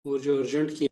और जो अर्जेंट की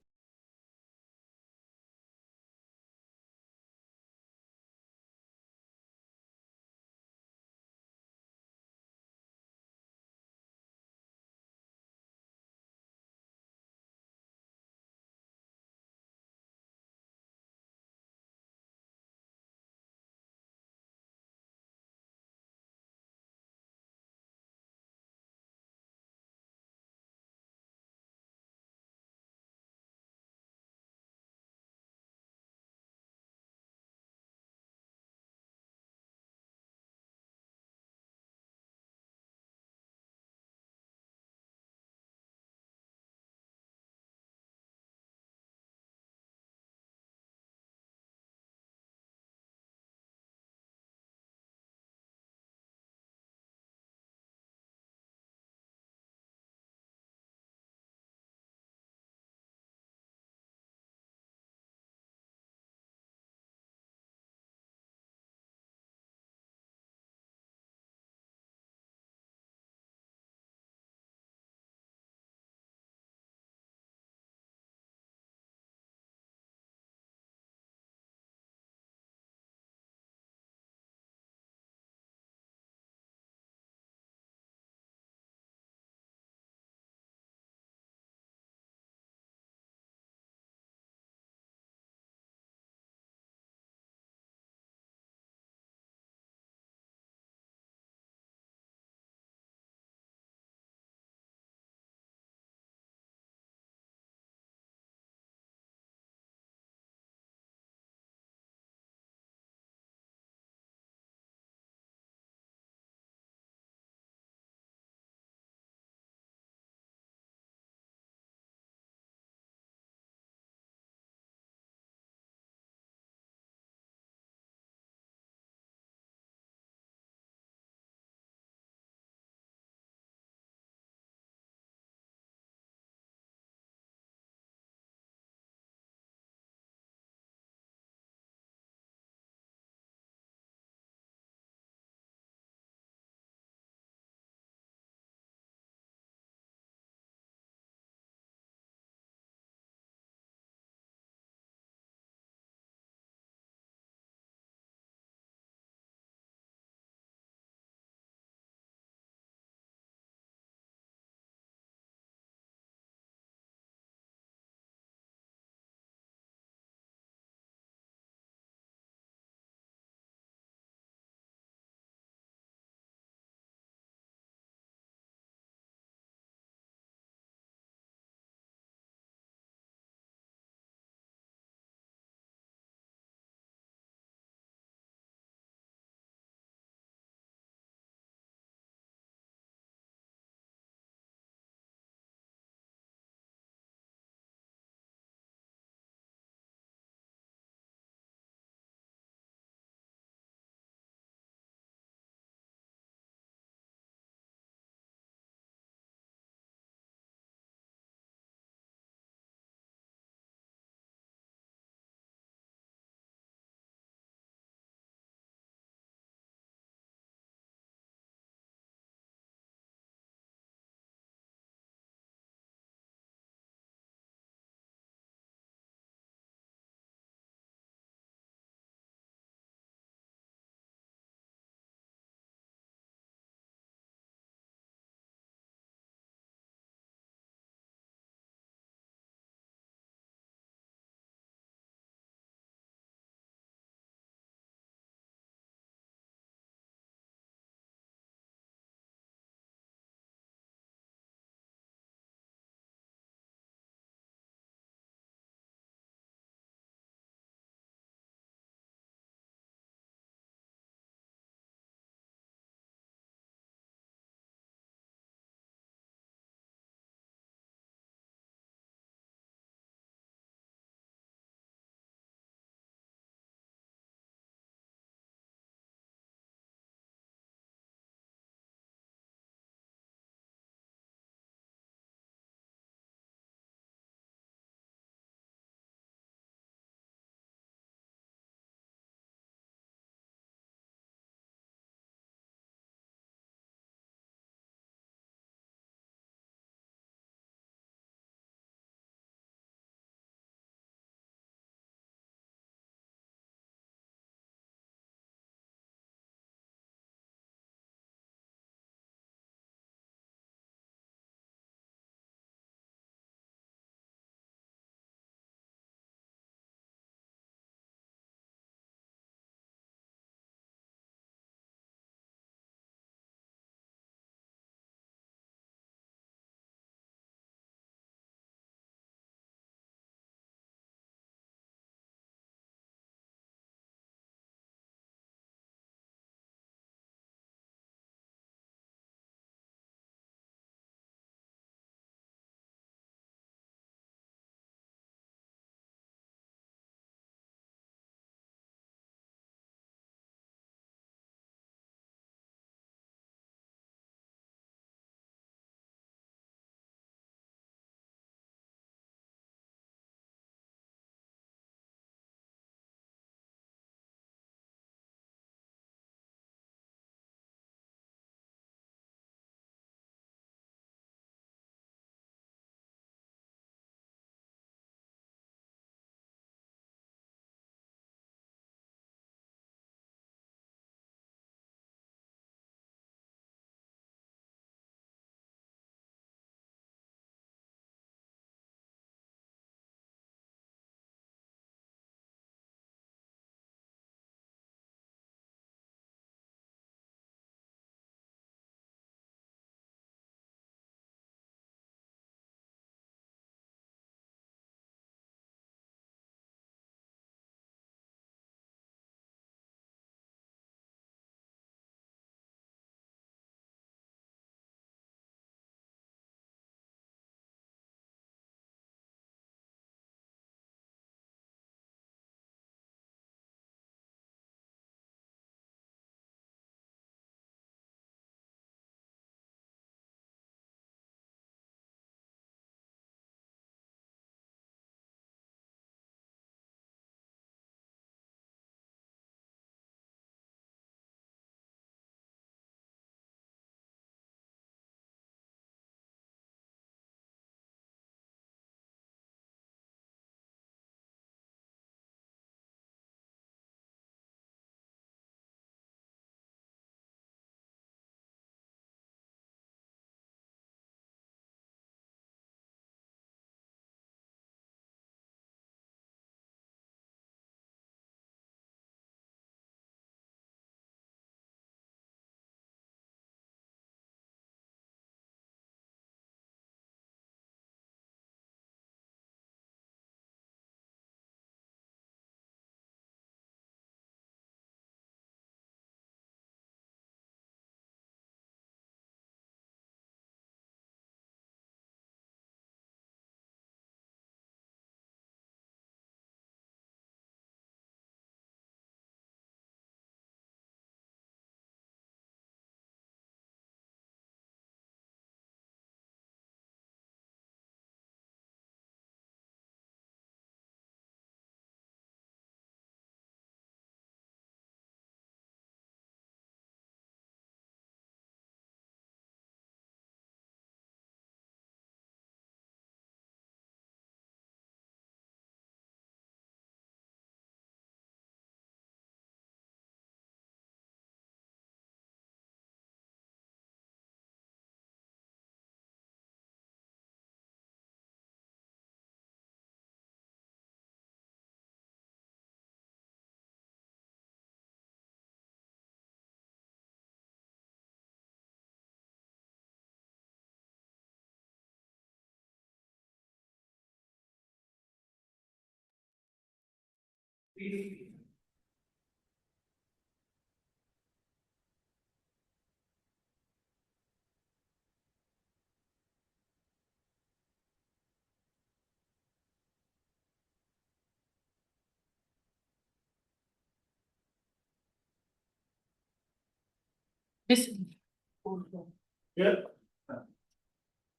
بسم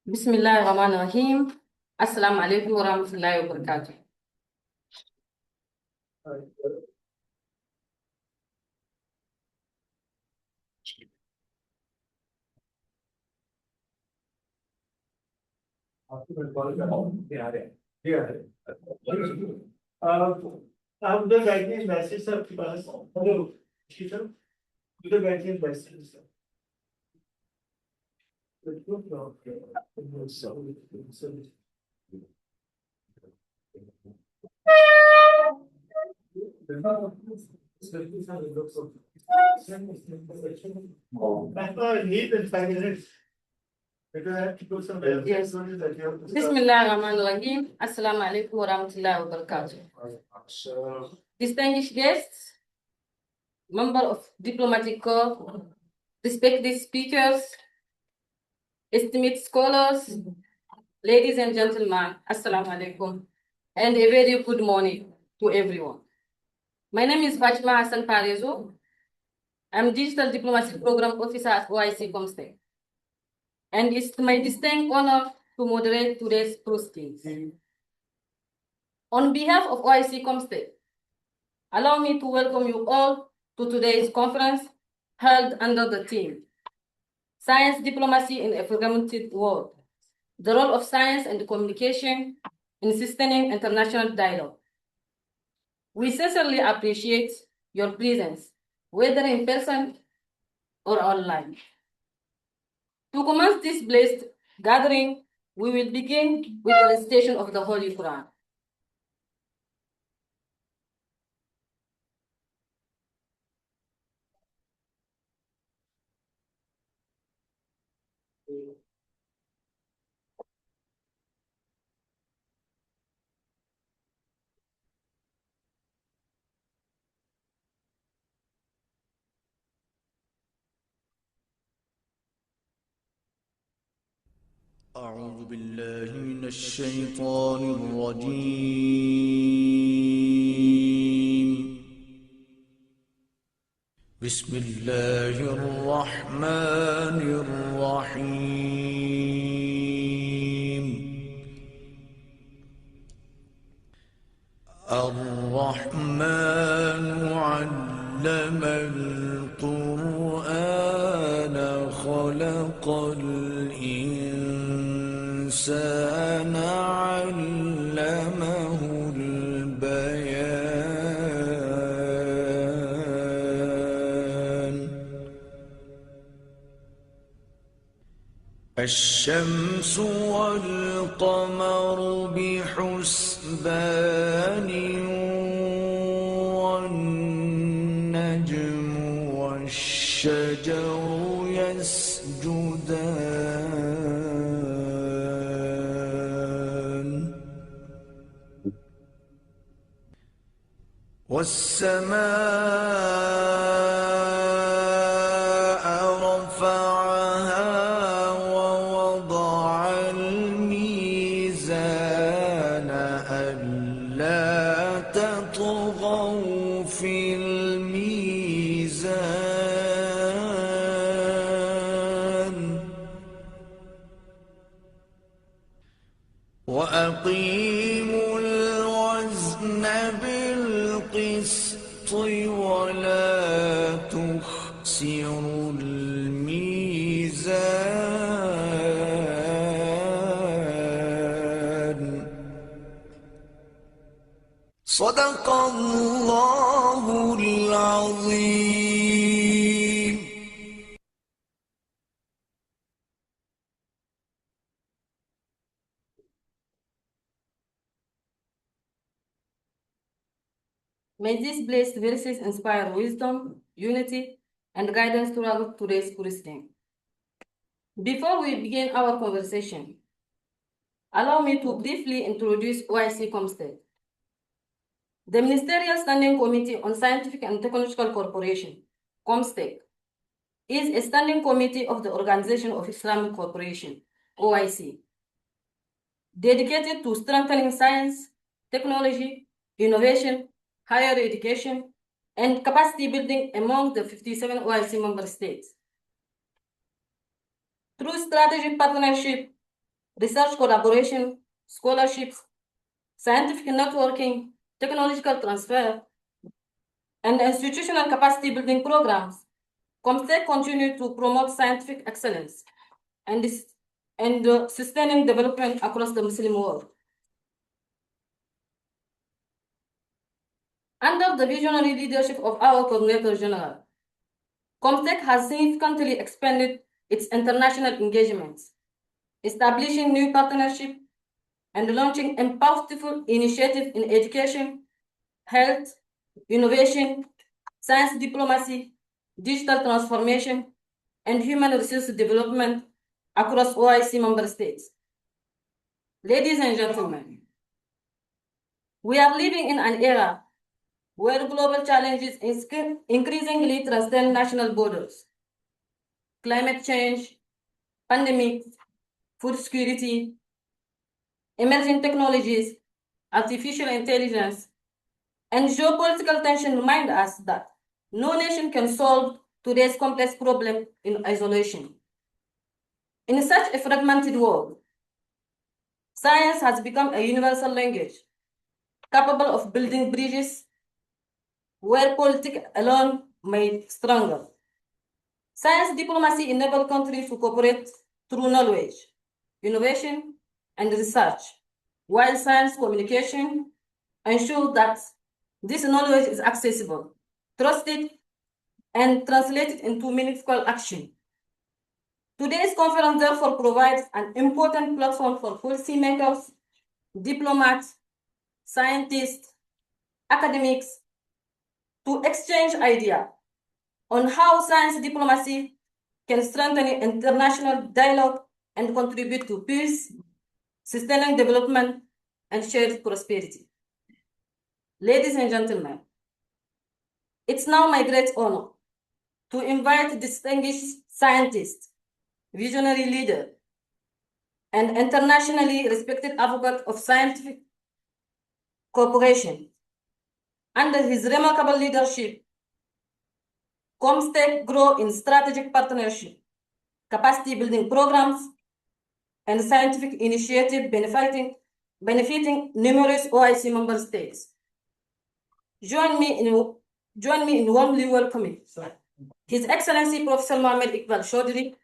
بسم الله الرحمن الرحيم. السلام عليكم ورحمة الله وبركاته. आप उधर बैठिए मैसेज सर आपके पास हेलो जी सर उधर बैठिए message sir need in 5 minutes. Yes. Bismillahirrahmanirrahim. Assalamu alaikum warahmatullahi wabarakatuh. Distinguished guests, member of diplomatic corps, respected speakers, esteemed scholars, ladies and gentlemen, assalamu alaikum, and a very good morning to everyone. My name is Fatima Hassan Parezo. I'm Digital Diplomacy Program Officer at OIC Comstech. And it's my distinct honor to moderate today's proceedings. On behalf of OIC Comstech, allow me to welcome you all to today's conference held under the theme, Science Diplomacy in a Fragmented World, the role of science and communication in sustaining international dialogue. We sincerely appreciate your presence, whether in person or online. To commence this blessed gathering, we will begin with the recitation of the Holy Quran. أعوذ بالله من الشيطان الرجيم. بسم الله الرحمن الرحيم. الرحمن علم القرآن خلق الإنسان علمه البيان. الشمس والقمر بحسبان والنجم والشجر يسجدان. والسماء رفعها ووضع الميزان ألا تطغوا في الميزان وأقيموا الوزن بالقسط ولا تخسروا الميزان. صدق الله العظيم. May these blessed verses inspire wisdom, unity, and guidance throughout today's proceeding. Before we begin our conversation, allow me to briefly introduce OIC Comstech. The Ministerial Standing Committee on Scientific and Technological Cooperation, comstech, is a standing committee of the Organization of Islamic Cooperation, OIC, dedicated to strengthening science, technology, innovation, higher education, and capacity building among the 57 OIC member states. Through strategic partnership, research collaboration, scholarships, scientific networking, technological transfer, and institutional capacity building programs, comstech continue to promote scientific excellence and sustaining development across the Muslim world. Under the visionary leadership of our Coordinator General, comstech has significantly expanded its international engagements, establishing new partnerships and launching impactful initiatives in education, health, innovation, science diplomacy, digital transformation, and human resource development across OIC member states. Ladies and gentlemen, we are living in an era where global challenges increasingly transcend national borders. Climate change, pandemics, food security, emerging technologies, artificial intelligence, and geopolitical tension remind us that no nation can solve today's complex problem in isolation. In such a fragmented world, science has become a universal language, capable of building bridges where politics alone may struggle. Science diplomacy enables countries to cooperate through knowledge, innovation, and research, while science communication ensures that this knowledge is accessible, trusted, and translated into meaningful action. Today's conference therefore provides an important platform for policymakers, diplomats, scientists, academics to exchange ideas on how science diplomacy can strengthen international dialogue and contribute to peace, sustaining development, and shared prosperity. Ladies and gentlemen, it's now my great honor to invite distinguished scientists, visionary leader, and internationally respected advocate of scientific cooperation. Under his remarkable leadership, comstech grow in strategic partnership, capacity building programs, and scientific initiative benefiting numerous OIC member states. Join me in warmly welcoming His Excellency Professor Mohammed Iqbal Chaudhry,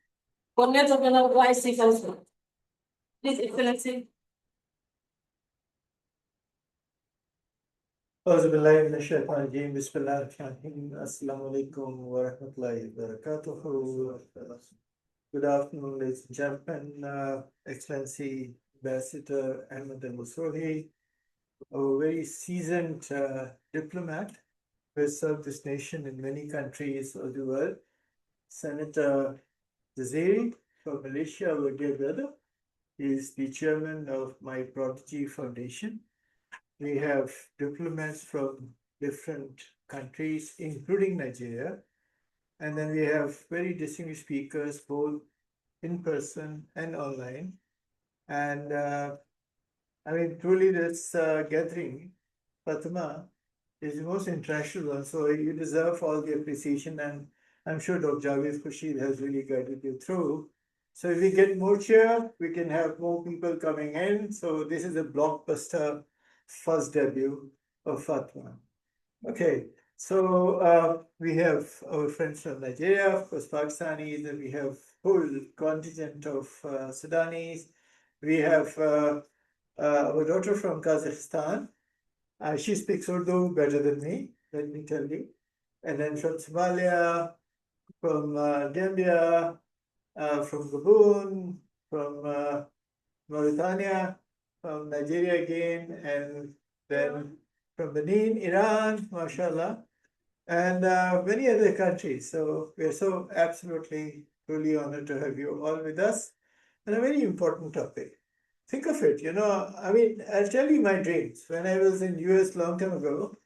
Coordinator General OIC Council. Please, Excellency. Assalamu alaikum wa rahmatullahi wa barakatuh. Good afternoon, ladies and gentlemen. Excellency Ambassador Ahmed Al-Musoli, a very seasoned diplomat who has served this nation in many countries of the world. Senator Jaziri from Malaysia, our dear brother, is the chairman of my Prodigy Foundation. We have diplomats from different countries, including Nigeria. And then we have very distinguished speakers, both in person and online. And I mean, truly this gathering, Fatima, is the most international one. So you deserve all the appreciation. And I'm sure Dr. Javed Khurshid has really guided you through. So if we get more cheer, we can have more people coming in. So this is a blockbuster first debut of Fatima. Okay, so we have our friends from Nigeria, of course, Pakistanis, and we have whole contingent of Sudanese. We have our daughter from Kazakhstan. She speaks Urdu better than me, let me tell you. And then from Somalia, from Gambia, from Gabon, from Mauritania, from Nigeria again, and then from Benin, Iran, mashallah, and many other countries. So we are so absolutely, truly honored to have you all with us on a very important topic. think of it, I mean, I'll tell you my dreams. When I was in US long time ago,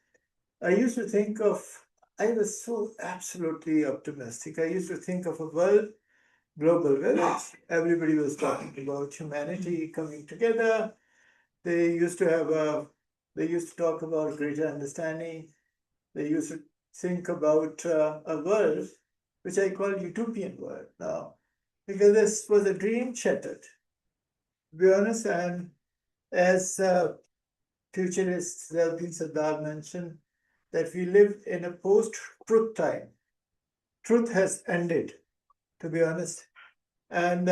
I used to think of, I was so absolutely optimistic. I used to think of a global village. Everybody was talking about humanity coming together. They used to they used to talk about greater understanding. They used to think about a world which I call utopian world now, because this was a dream shattered. To be honest, and as futurist Zalpin Sardar mentioned, that we live in a post-truth time. Truth has ended, to be honest, and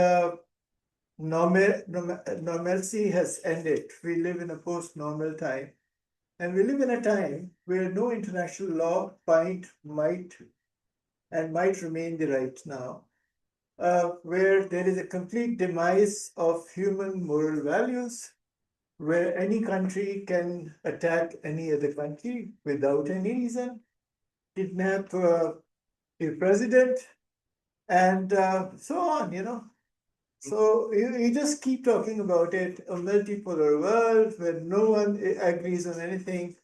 normalcy has ended. We live in a post-normal time, and we live in a time where no international law might remain the right now, where there is a complete demise of human moral values, where any country can attack any other country without any reason, kidnap a president, and so on. So you just keep talking about it, a multipolar world where no one agrees on anything,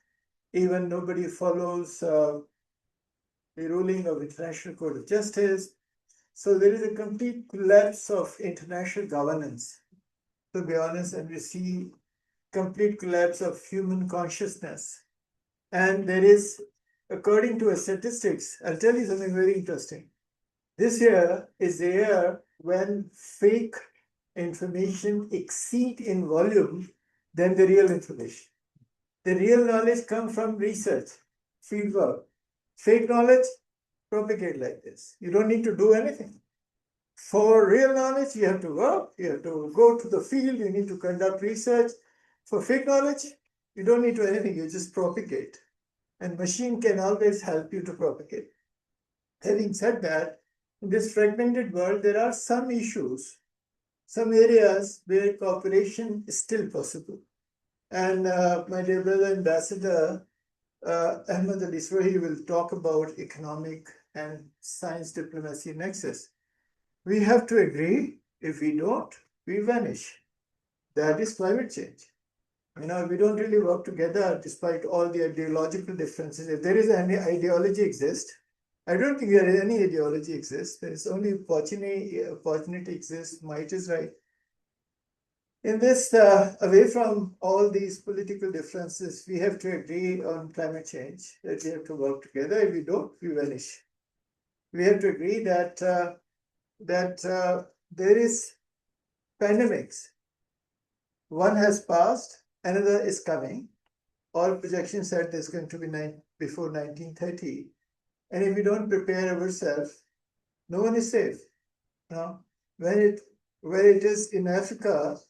even nobody follows the ruling of International Court of Justice. So there is a complete collapse of international governance, to be honest, and we see complete collapse of human consciousness. And there is, according to statistics, I'll tell you something very interesting. This year is the year when fake information exceed in volume than the real information. The real knowledge comes from research, fieldwork. Fake knowledge propagate like this. You don't need to do anything. For real knowledge, you have to work, you have to go to the field, you need to conduct research. For fake knowledge, you don't need to do anything, you just propagate. And machine can always help you to propagate. Having said that, in this fragmented world, there are some issues, some areas where cooperation is still possible. And my dear brother ambassador, Ahmed Ali Swahi will talk about economic and science diplomacy nexus. We have to agree. If we don't, we vanish. That is climate change. We don't really work together despite all the ideological differences. If there is any ideology exist, I don't think there is any ideology exists. There is only opportunity exists, might is right. In this, away from all these political differences, we have to agree on climate change, that we have to work together. If we don't, we vanish. We have to agree that there is pandemics. One has passed, another is coming. All projections said there's going to be before 1930. And if we don't prepare ourselves, no one is safe. Now, where it is in Africa,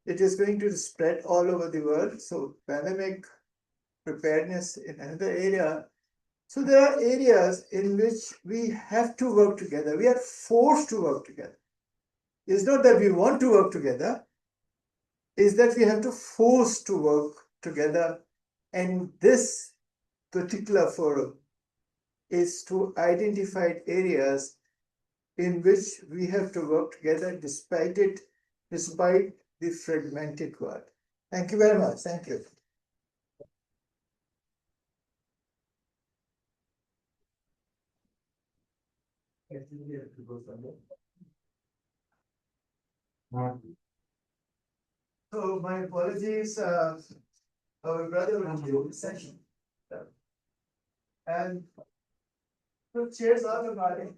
it is going to spread all over the world. So pandemic preparedness in another area. So there are areas in which we have to work together. We are forced to work together. It's not that we want to work together, it's that we have to force to work together. And this particular forum is to identify areas in which we have to work together despite the fragmented world. Thank you very much. Thank you. So my apologies, our brother will do the session. And cheers all about it.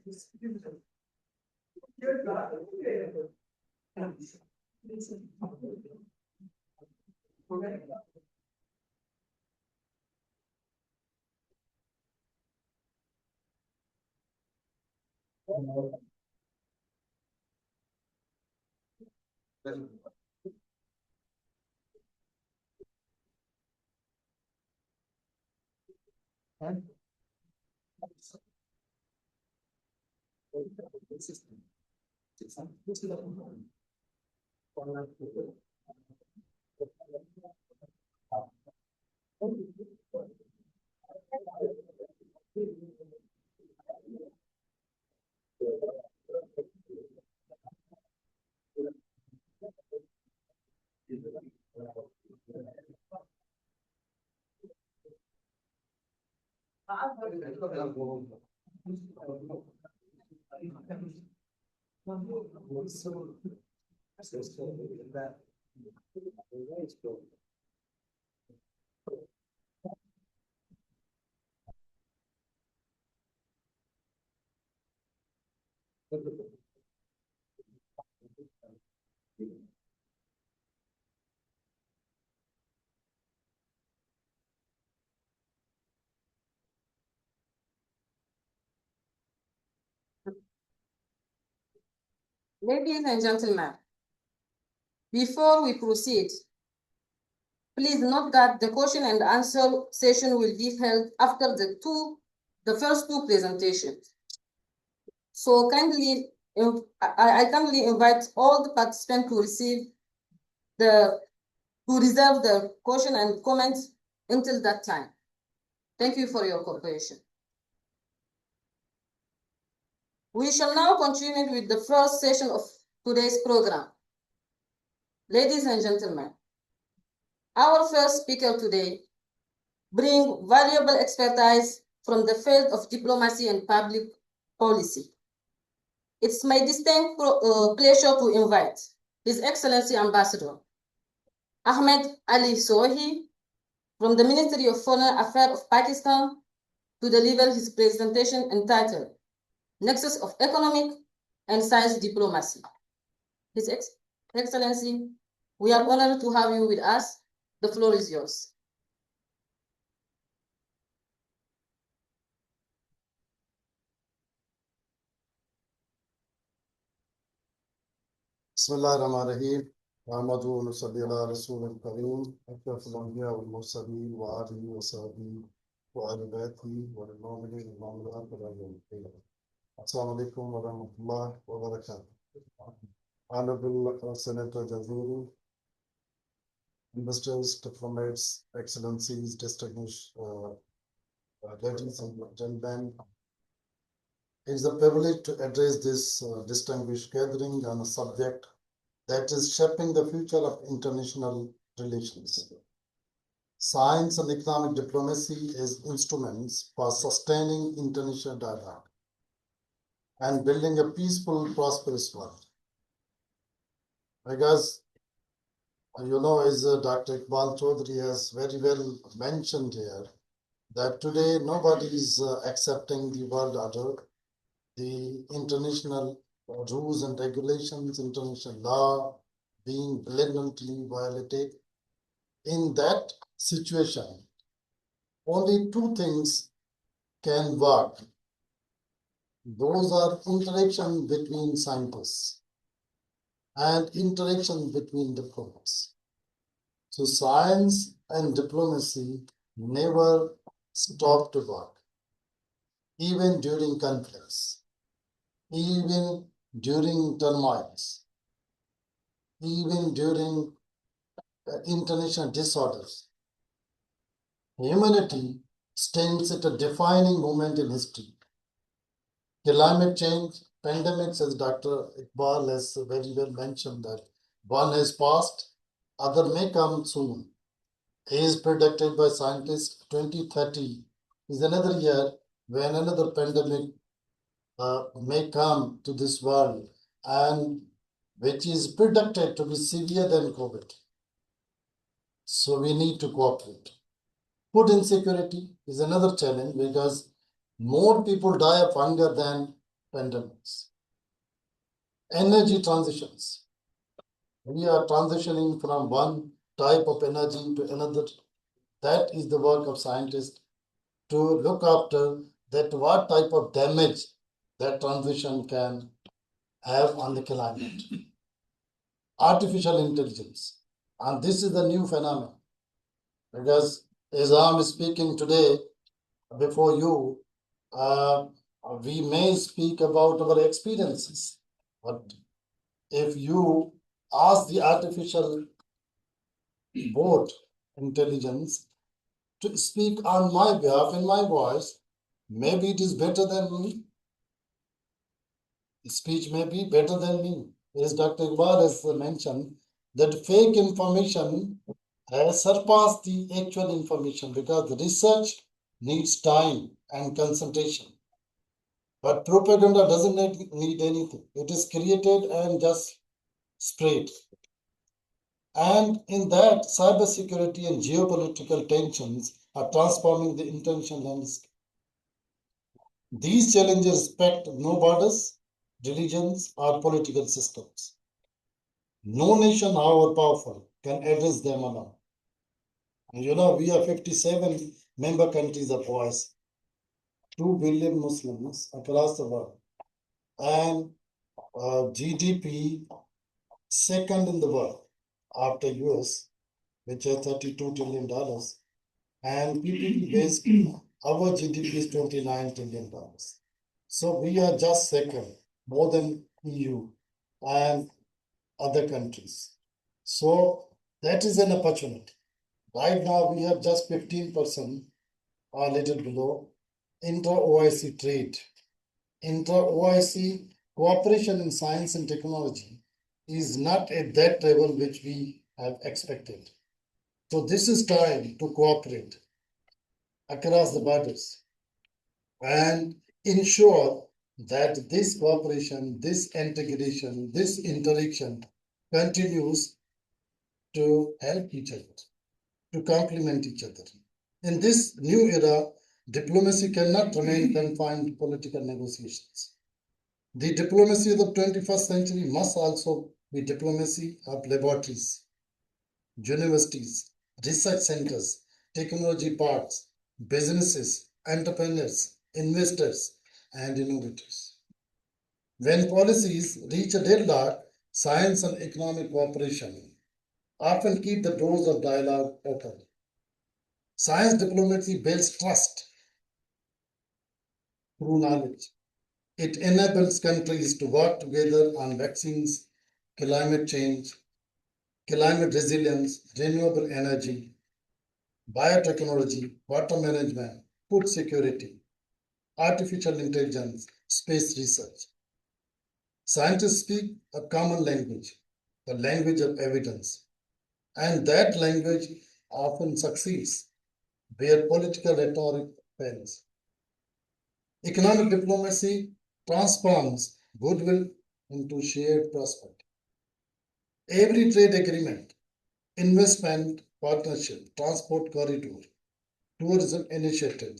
Ladies and gentlemen, before we proceed, please note that the question and answer session will be held after the first two presentations. So I kindly invite all the participants to reserve the question and comments until that time. Thank you for your cooperation. We shall now continue with the first session of today's program. Ladies and gentlemen, our first speaker today brings valuable expertise from the field of diplomacy and public policy. It's my distinct pleasure to invite His Excellency Ambassador Ahmed Ali Sohi from the Ministry of Foreign Affairs of Pakistan to deliver his presentation entitled Nexus of Economic and Science Diplomacy. His Excellency, we are honored to have you with us. The floor is yours. بسم الله الرحمن الرحيم نحمده ونصلي على رسول الكريم أشرف الأنبياء والمرسلين وآله وصحبه وآل بيته والمؤمنين والمؤمنات إلى يوم القيامة. السلام عليكم ورحمة الله وبركاته. Honorable Senator Jazuri, investors, diplomats, excellencies, distinguished ladies and gentlemen, it is a privilege to address this distinguished gathering on a subject that is shaping the future of international relations. Science and economic diplomacy as instruments for sustaining international dialogue and building a peaceful, prosperous world. Because, you know, as Dr. Iqbal Chaudhry has very well mentioned here, that today nobody is accepting the world order, the international rules and regulations, international law being blatantly violated. In that situation, only two things can work. Those are interaction between scientists and interaction between diplomats. So science and diplomacy never stop to work, even during conflicts, even during turmoils, even during international disorders. Humanity stands at a defining moment in history. Climate change, pandemics, as Dr. Iqbal has very well mentioned, that one has passed, other may come soon. Is predicted by scientists 2030 is another year when another pandemic may come to this world, and which is predicted to be severe than COVID. So we need to cooperate. Food insecurity is another challenge because more people die of hunger than pandemics. Energy transitions. We are transitioning from one type of energy to another. That is the work of scientists to look after that what type of damage that transition can have on the climate. Artificial intelligence. And this is the new phenomenon. Because as I'm speaking today before you, we may speak about our experiences. But if you ask the artificial bot intelligence to speak on my behalf in my voice, maybe it is better than me. Speech may be better than me. As Dr. Iqbal has mentioned, that fake information has surpassed the actual information because the research needs time and concentration. But propaganda doesn't need anything. It is created and just spread. And in that, cybersecurity and geopolitical tensions are transforming the international landscape. These challenges respect no borders, religions, or political systems. No nation, however powerful, can address them alone. And we are 57 member countries of OIC, 2 billion Muslims across the world, and GDP second in the world after US, which has $32 trillion, and PPP based, our GDP is $29 trillion. So we are just second, more than EU and other countries. So that is an opportunity. Right now we have just 15% or a little below intra-OIC trade. Intra-OIC cooperation in science and technology is not at that level which we have expected. So this is time to cooperate across the borders and ensure that this cooperation, this integration, this interaction continues to help each other, to complement each other. In this new era, diplomacy cannot remain confined to political negotiations. The diplomacy of the 21st century must also be diplomacy of laboratories, universities, research centers, technology parks, businesses, entrepreneurs, investors, and innovators. When policies reach a deadlock, science and economic cooperation often keep the doors of dialogue open. Science diplomacy builds trust through knowledge. It enables countries to work together on vaccines, climate change, climate resilience, renewable energy, biotechnology, water management, food security, artificial intelligence, space research. Scientists speak a common language, the language of evidence, and that language often succeeds where political rhetoric fails. Economic diplomacy transforms goodwill into shared prosperity. Every trade agreement, investment partnership, transport corridor, tourism initiative,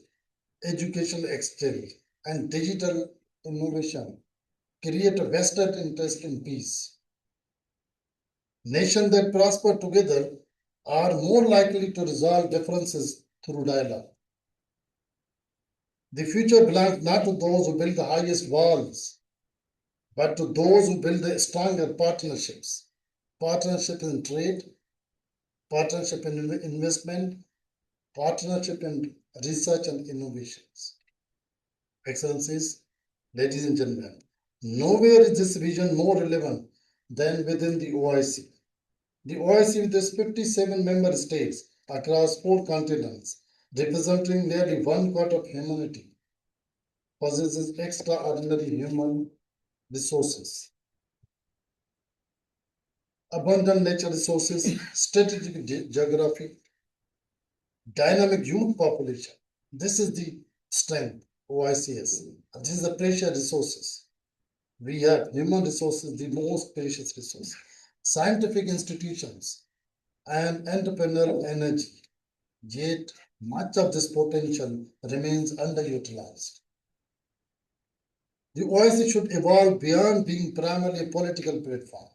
educational exchange, and digital innovation create a vested interest in peace. Nations that prosper together are more likely to resolve differences through dialogue. The future belongs not to those who build the highest walls, but to those who build the stronger partnerships. Partnership in trade, partnership in investment, partnership in research and innovations. Excellencies, ladies and gentlemen, nowhere is this vision more relevant than within the OIC. The OIC, with its 57 member states across 4 continents, representing nearly 1/4 of humanity, possesses extraordinary human resources, abundant nature resources, strategic geography, dynamic youth population. This is the strength OICS. This is the precious resources. We have human resources, the most precious resource, scientific institutions, and entrepreneurial energy. Yet much of this potential remains underutilized. The OIC should evolve beyond being primarily a political platform.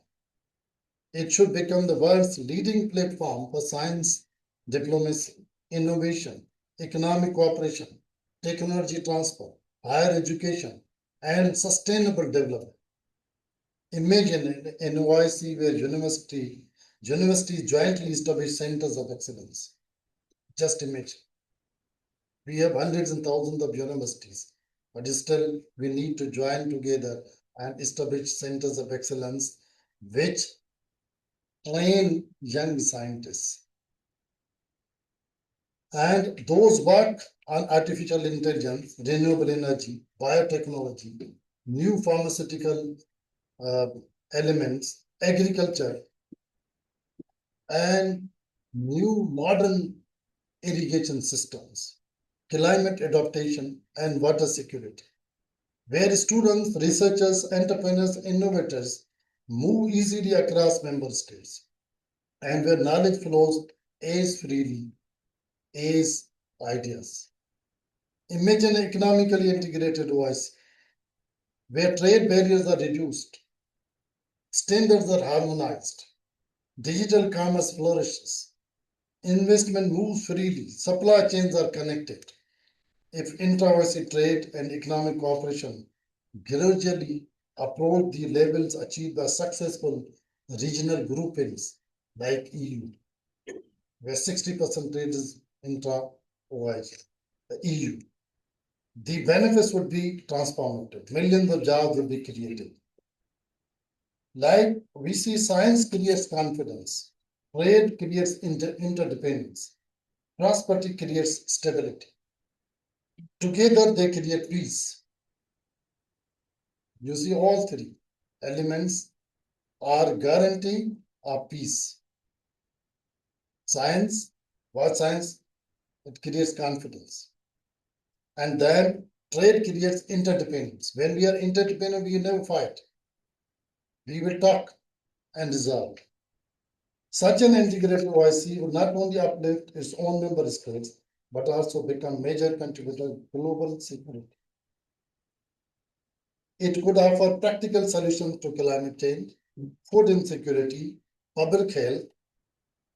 It should become the world's leading platform for science, diplomacy, innovation, economic cooperation, technology transfer, higher education, and sustainable development. Imagine an OIC where universities jointly establish centers of excellence. Just imagine. We have hundreds and thousands of universities, but still we need to join together and establish centers of excellence which train young scientists. And those work on artificial intelligence, renewable energy, biotechnology, new pharmaceutical elements, agriculture, and new modern irrigation systems climate adaptation, and water security, where students, researchers, entrepreneurs, innovators move easily across member states, and where knowledge flows as freely as ideas. Imagine an economically integrated OIC, where trade barriers are reduced, standards are harmonized, digital commerce flourishes, investment moves freely, supply chains are connected. If intra-OIC trade and economic cooperation gradually approach the levels achieved by successful regional groupings like EU, where 60% trade is intra-OIC, the EU, the benefits would be transformative. Millions of jobs will be created. Like we see, science creates confidence, trade creates interdependence, prosperity creates stability. Together they create peace. You see, all three elements are guarantee of peace. Science, what science? It creates confidence. And then trade creates interdependence. When we are interdependent, we never fight. We will talk and resolve. Such an integrated OIC will not only uplift its own member states, but also become major contributor to global security. It could offer practical solutions to climate change, food insecurity, public health,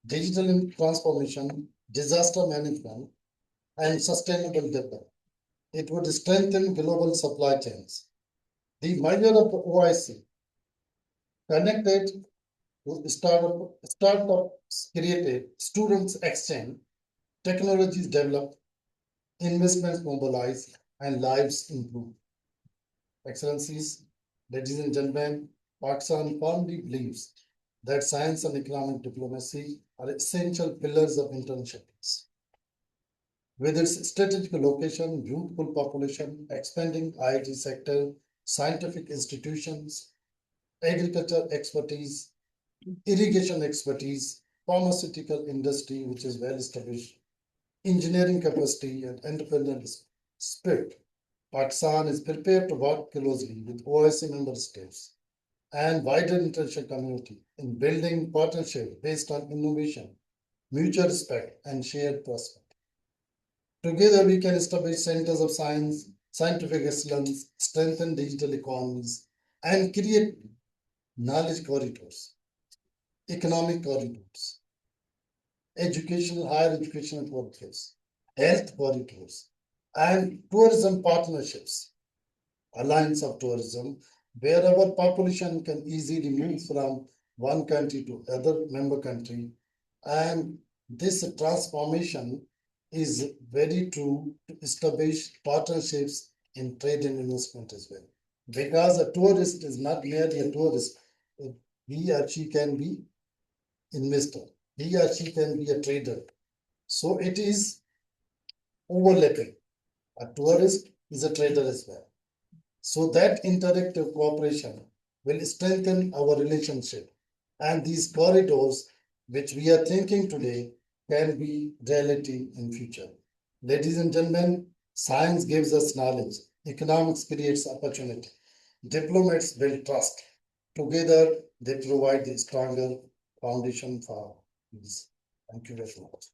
digital transformation, disaster management, and sustainable development. It would strengthen global supply chains. The measure of the OIC connected to startups created, students exchange, technologies developed, investments mobilized, and lives improved. Excellencies, ladies and gentlemen, Pakistan firmly believes that science and economic diplomacy are essential pillars of international peace. With its strategic location, youthful population, expanding IT sector, scientific institutions, agriculture expertise, irrigation expertise, pharmaceutical industry, which is well established, engineering capacity, and entrepreneurial spirit, Pakistan is prepared to work closely with OIC member states and wider international community in building partnership based on innovation, mutual respect, and shared prosperity. Together, we can establish centers of science, scientific excellence, strengthen digital economies, and create knowledge corridors, economic corridors, higher educational corridors, health corridors, and tourism partnerships, alliance of tourism, where our population can easily move from one country to other member country. And this transformation is very true to establish partnerships in trade and investment as well. Because a tourist is not merely a tourist, he or she can be investor, he or she can be a trader. So it is overlapping. A tourist is a trader as well. So that interactive cooperation will strengthen our relationship. And these corridors, which we are thinking today, can be reality in future. Ladies and gentlemen, science gives us knowledge, economics creates opportunity, diplomats build trust. Together, they provide the stronger foundation for peace. Thank you very much.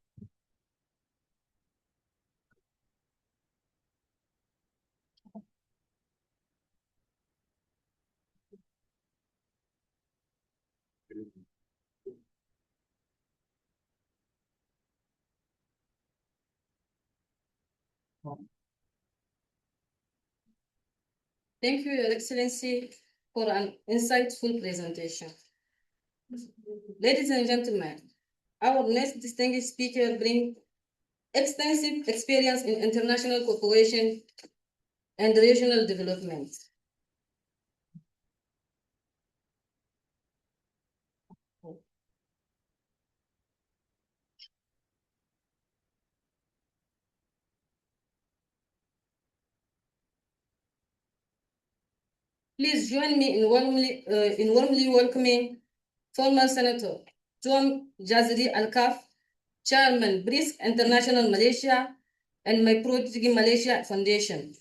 Thank you, Your Excellency, for an insightful presentation. Ladies and gentlemen, our next distinguished speaker brings extensive experience in international cooperation and regional development. Please join me in warmly welcoming former Senator John Jaziri Al-Kaf, Chairman, BRISC International Malaysia, and my Prodigy Malaysia Foundation,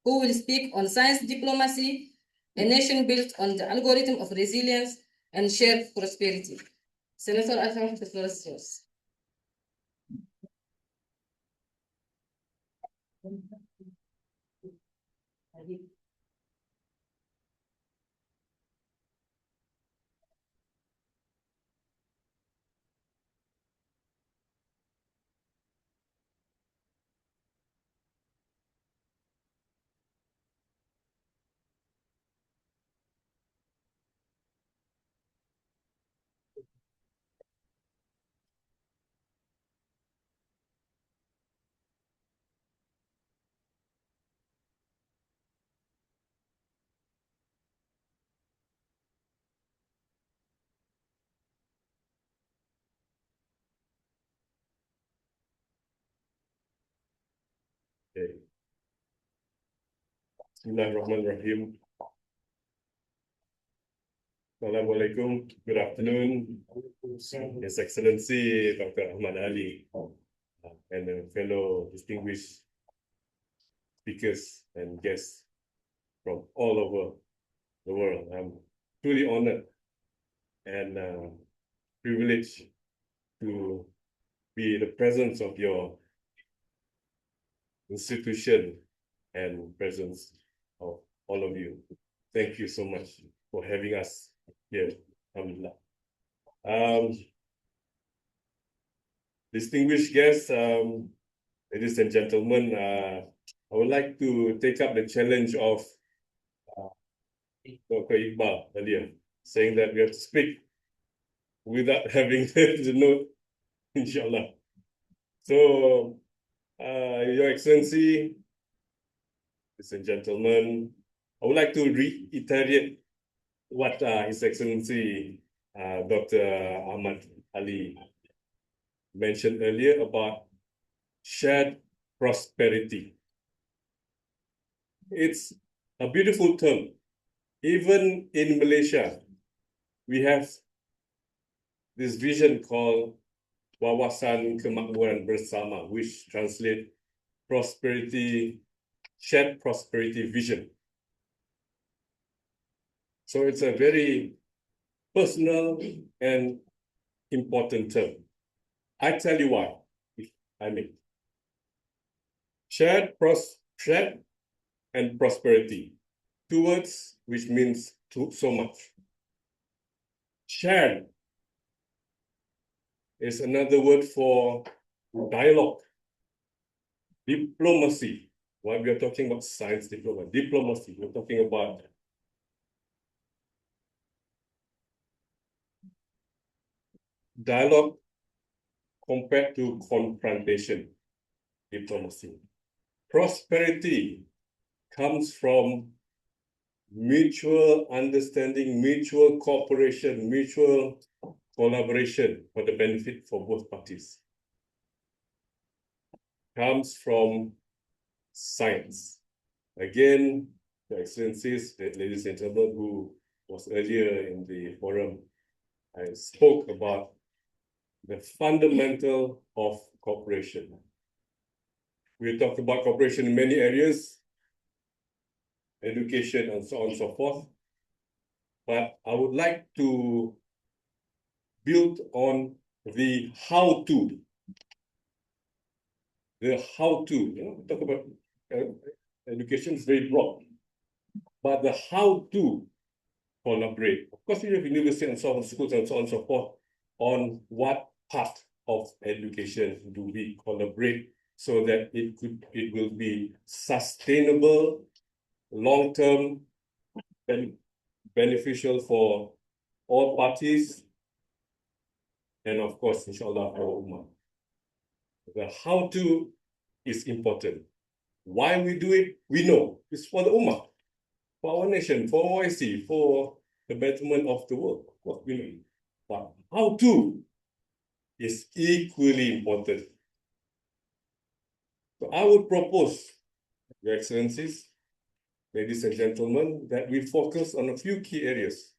who will speak on science diplomacy, a nation built on the algorithm of resilience and shared prosperity. Senator Alfred, the floor is yours. Okay. Bismillahirrahmanirrahim. Assalamualaikum. Good afternoon, His Excellency Dr. Ahmad Ali, and fellow distinguished speakers and guests from all over the world. I'm truly honored and privileged to be in the presence of your institution and presence of all of you. Thank you so much for having us here. Alhamdulillah. Distinguished guests, ladies and gentlemen, I would like to take up the challenge of Dr. Iqbal earlier, saying that we have to speak without having the note, inshallah. So, Your Excellency, ladies and gentlemen, I would like to reiterate what His Excellency Dr. Ahmad Ali mentioned earlier about shared prosperity. It's a beautiful term. Even in Malaysia, we have this vision called Wawasan Kemakmuran Bersama, which translates prosperity, shared prosperity vision. So it's a very personal and important term. I tell you why, if I may. Shared and prosperity, two words which means so much. Shared is another word for dialogue, diplomacy. While we are talking about science diplomacy, we're talking about dialogue compared to confrontation, diplomacy. Prosperity comes from mutual understanding, mutual cooperation, mutual collaboration for the benefit for both parties. Comes from science. Again, Your Excellencies, ladies and gentlemen, who was earlier in the forum, I spoke about the fundamental of cooperation. We talked about cooperation in many areas, education and so on and so forth. But I would like to build on the how-to. The how-to, talk about education is very broad, but the how-to collaborate. Of course, we have university and so on, schools and so on and so forth, on what part of education do we collaborate so that it will be sustainable, long-term, and beneficial for all parties, and of course, inshallah, our ummah. The how-to is important. Why we do it, we know. It's for the ummah, for our nation, for OIC, for the betterment of the world. Of course, we know. But how-to is equally important. So I would propose, Your Excellencies, ladies and gentlemen, that we focus on a few key areas.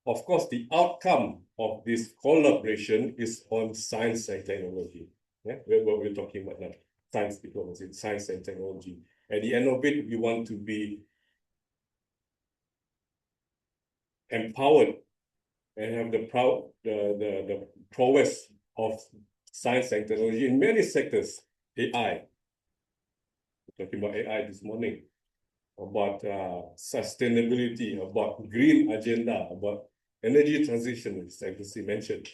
Of course, the outcome of this collaboration is on science and technology. Yeah, what we're talking about now. science diplomacy, science and technology. At the end of it, we want to be empowered and have the prowess of science and technology in many sectors. AI, we're talking about AI this morning, about sustainability, about green agenda, about energy transition, as I mentioned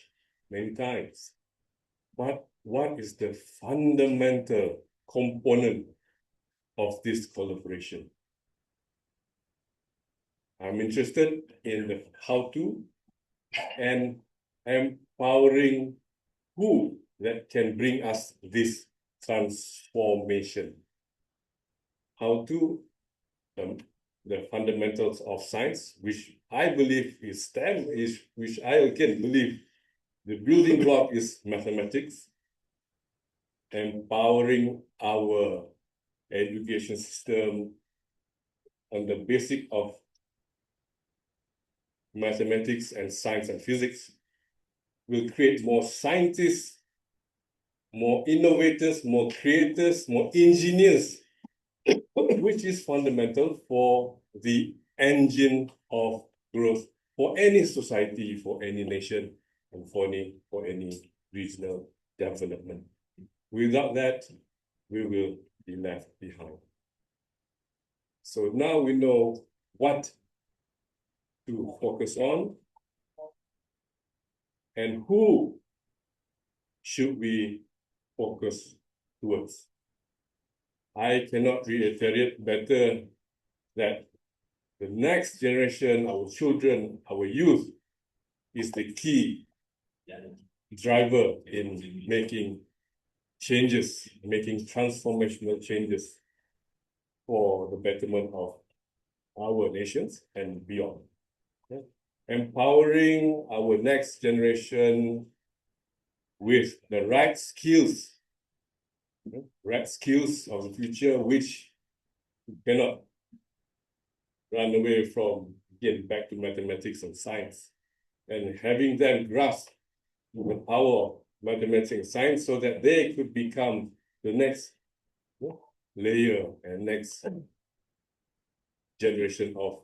many times. But what is the fundamental component of this collaboration? I'm interested in the how-to and empowering who that can bring us this transformation. How-to, the fundamentals of science, which I believe is STEM, which I again believe the building block is mathematics, empowering our education system on the basic of mathematics and science and physics will create more scientists, more innovators, more creators, more engineers, which is fundamental for the engine of growth for any society, for any nation, and for any regional development. Without that, we will be left behind. So now we know what to focus on and who should we focus towards. I cannot reiterate better that the next generation, our children, our youth, is the key driver in making changes, making transformational changes for the betterment of our nations and beyond. Okay? Empowering our next generation with the right skills of the future, which cannot run away from, again, back to mathematics and science, and having them grasp the power of mathematics and science so that they could become the next layer and next generation of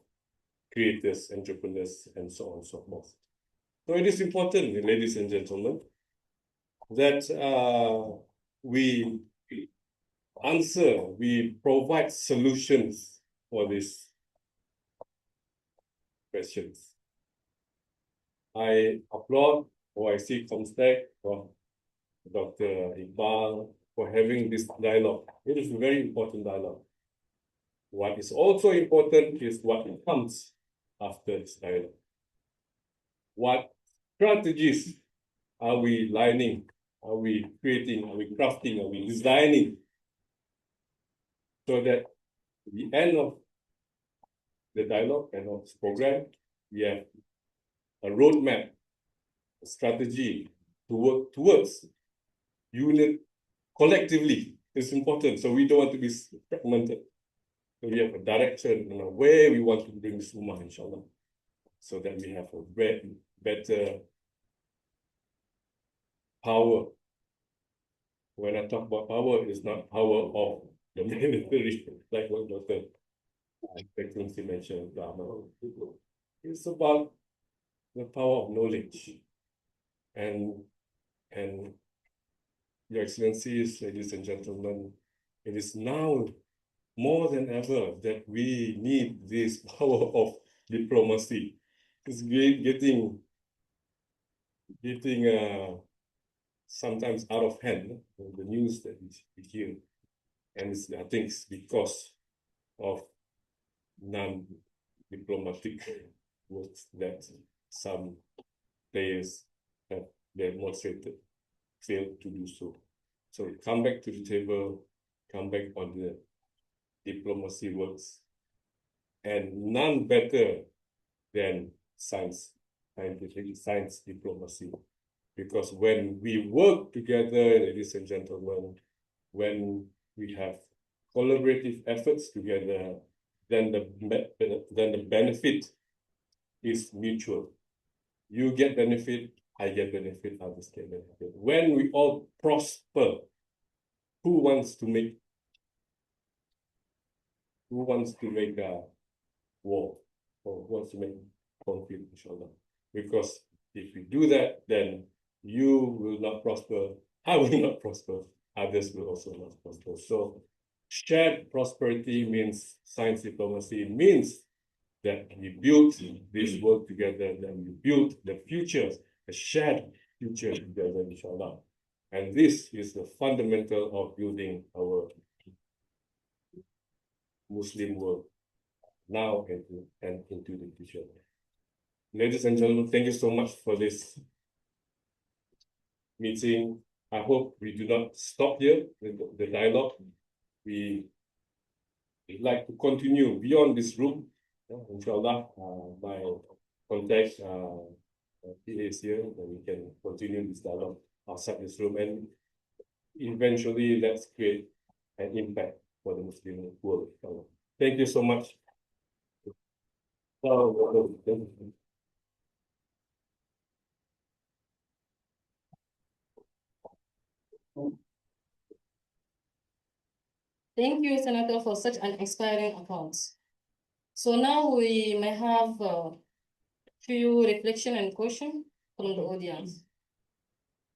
creators, entrepreneurs, and so on and so forth. So it is important, ladies and gentlemen, that we provide solutions for these questions. I applaud OIC Comstech for Dr. Iqbal for having this dialogue. It is a very important dialogue. What is also important is what comes after this dialogue. What strategies are we lining? Are we creating? Are we crafting? Are we designing? So that at the end of the dialogue and of this program, we have a roadmap, a strategy to work towards unit collectively. It's important. So we don't want to be fragmented. So we have a direction and where we want to bring this ummah, inshallah, so that we have a better power. When I talk about power, it's not power of the military, like what Dr. Excellency mentioned. It's about the power of knowledge. And Your Excellencies, ladies and gentlemen, it is now more than ever that we need this power of diplomacy. It's getting sometimes out of hand, the news that we hear. And I think it's because of non-diplomatic words that some players have demonstrated, failed to do so. So come back to the table, come back on the diplomacy works, and none better than science diplomacy. Because when we work together, ladies and gentlemen, when we have collaborative efforts together, then the benefit is mutual. You get benefit, I get benefit, others get benefit. When we all prosper, who wants to make war or wants to make conflict, inshallah. Because if we do that, then you will not prosper, I will not prosper, others will also not prosper. So shared prosperity means science diplomacy, means that we build this world together, that we build the future, a shared future together, inshallah. And this is the fundamental of building our Muslim world now and into the future. Ladies and gentlemen, thank you so much for this meeting. I hope we do not stop here the dialogue. We would like to continue beyond this room. Inshallah, my contact is here, and we can continue this dialogue outside this room, and eventually let's create an impact for the Muslim world. Thank you so much. Thank you, Senator, for such an inspiring account. So now we may have a few reflection and question from the audience.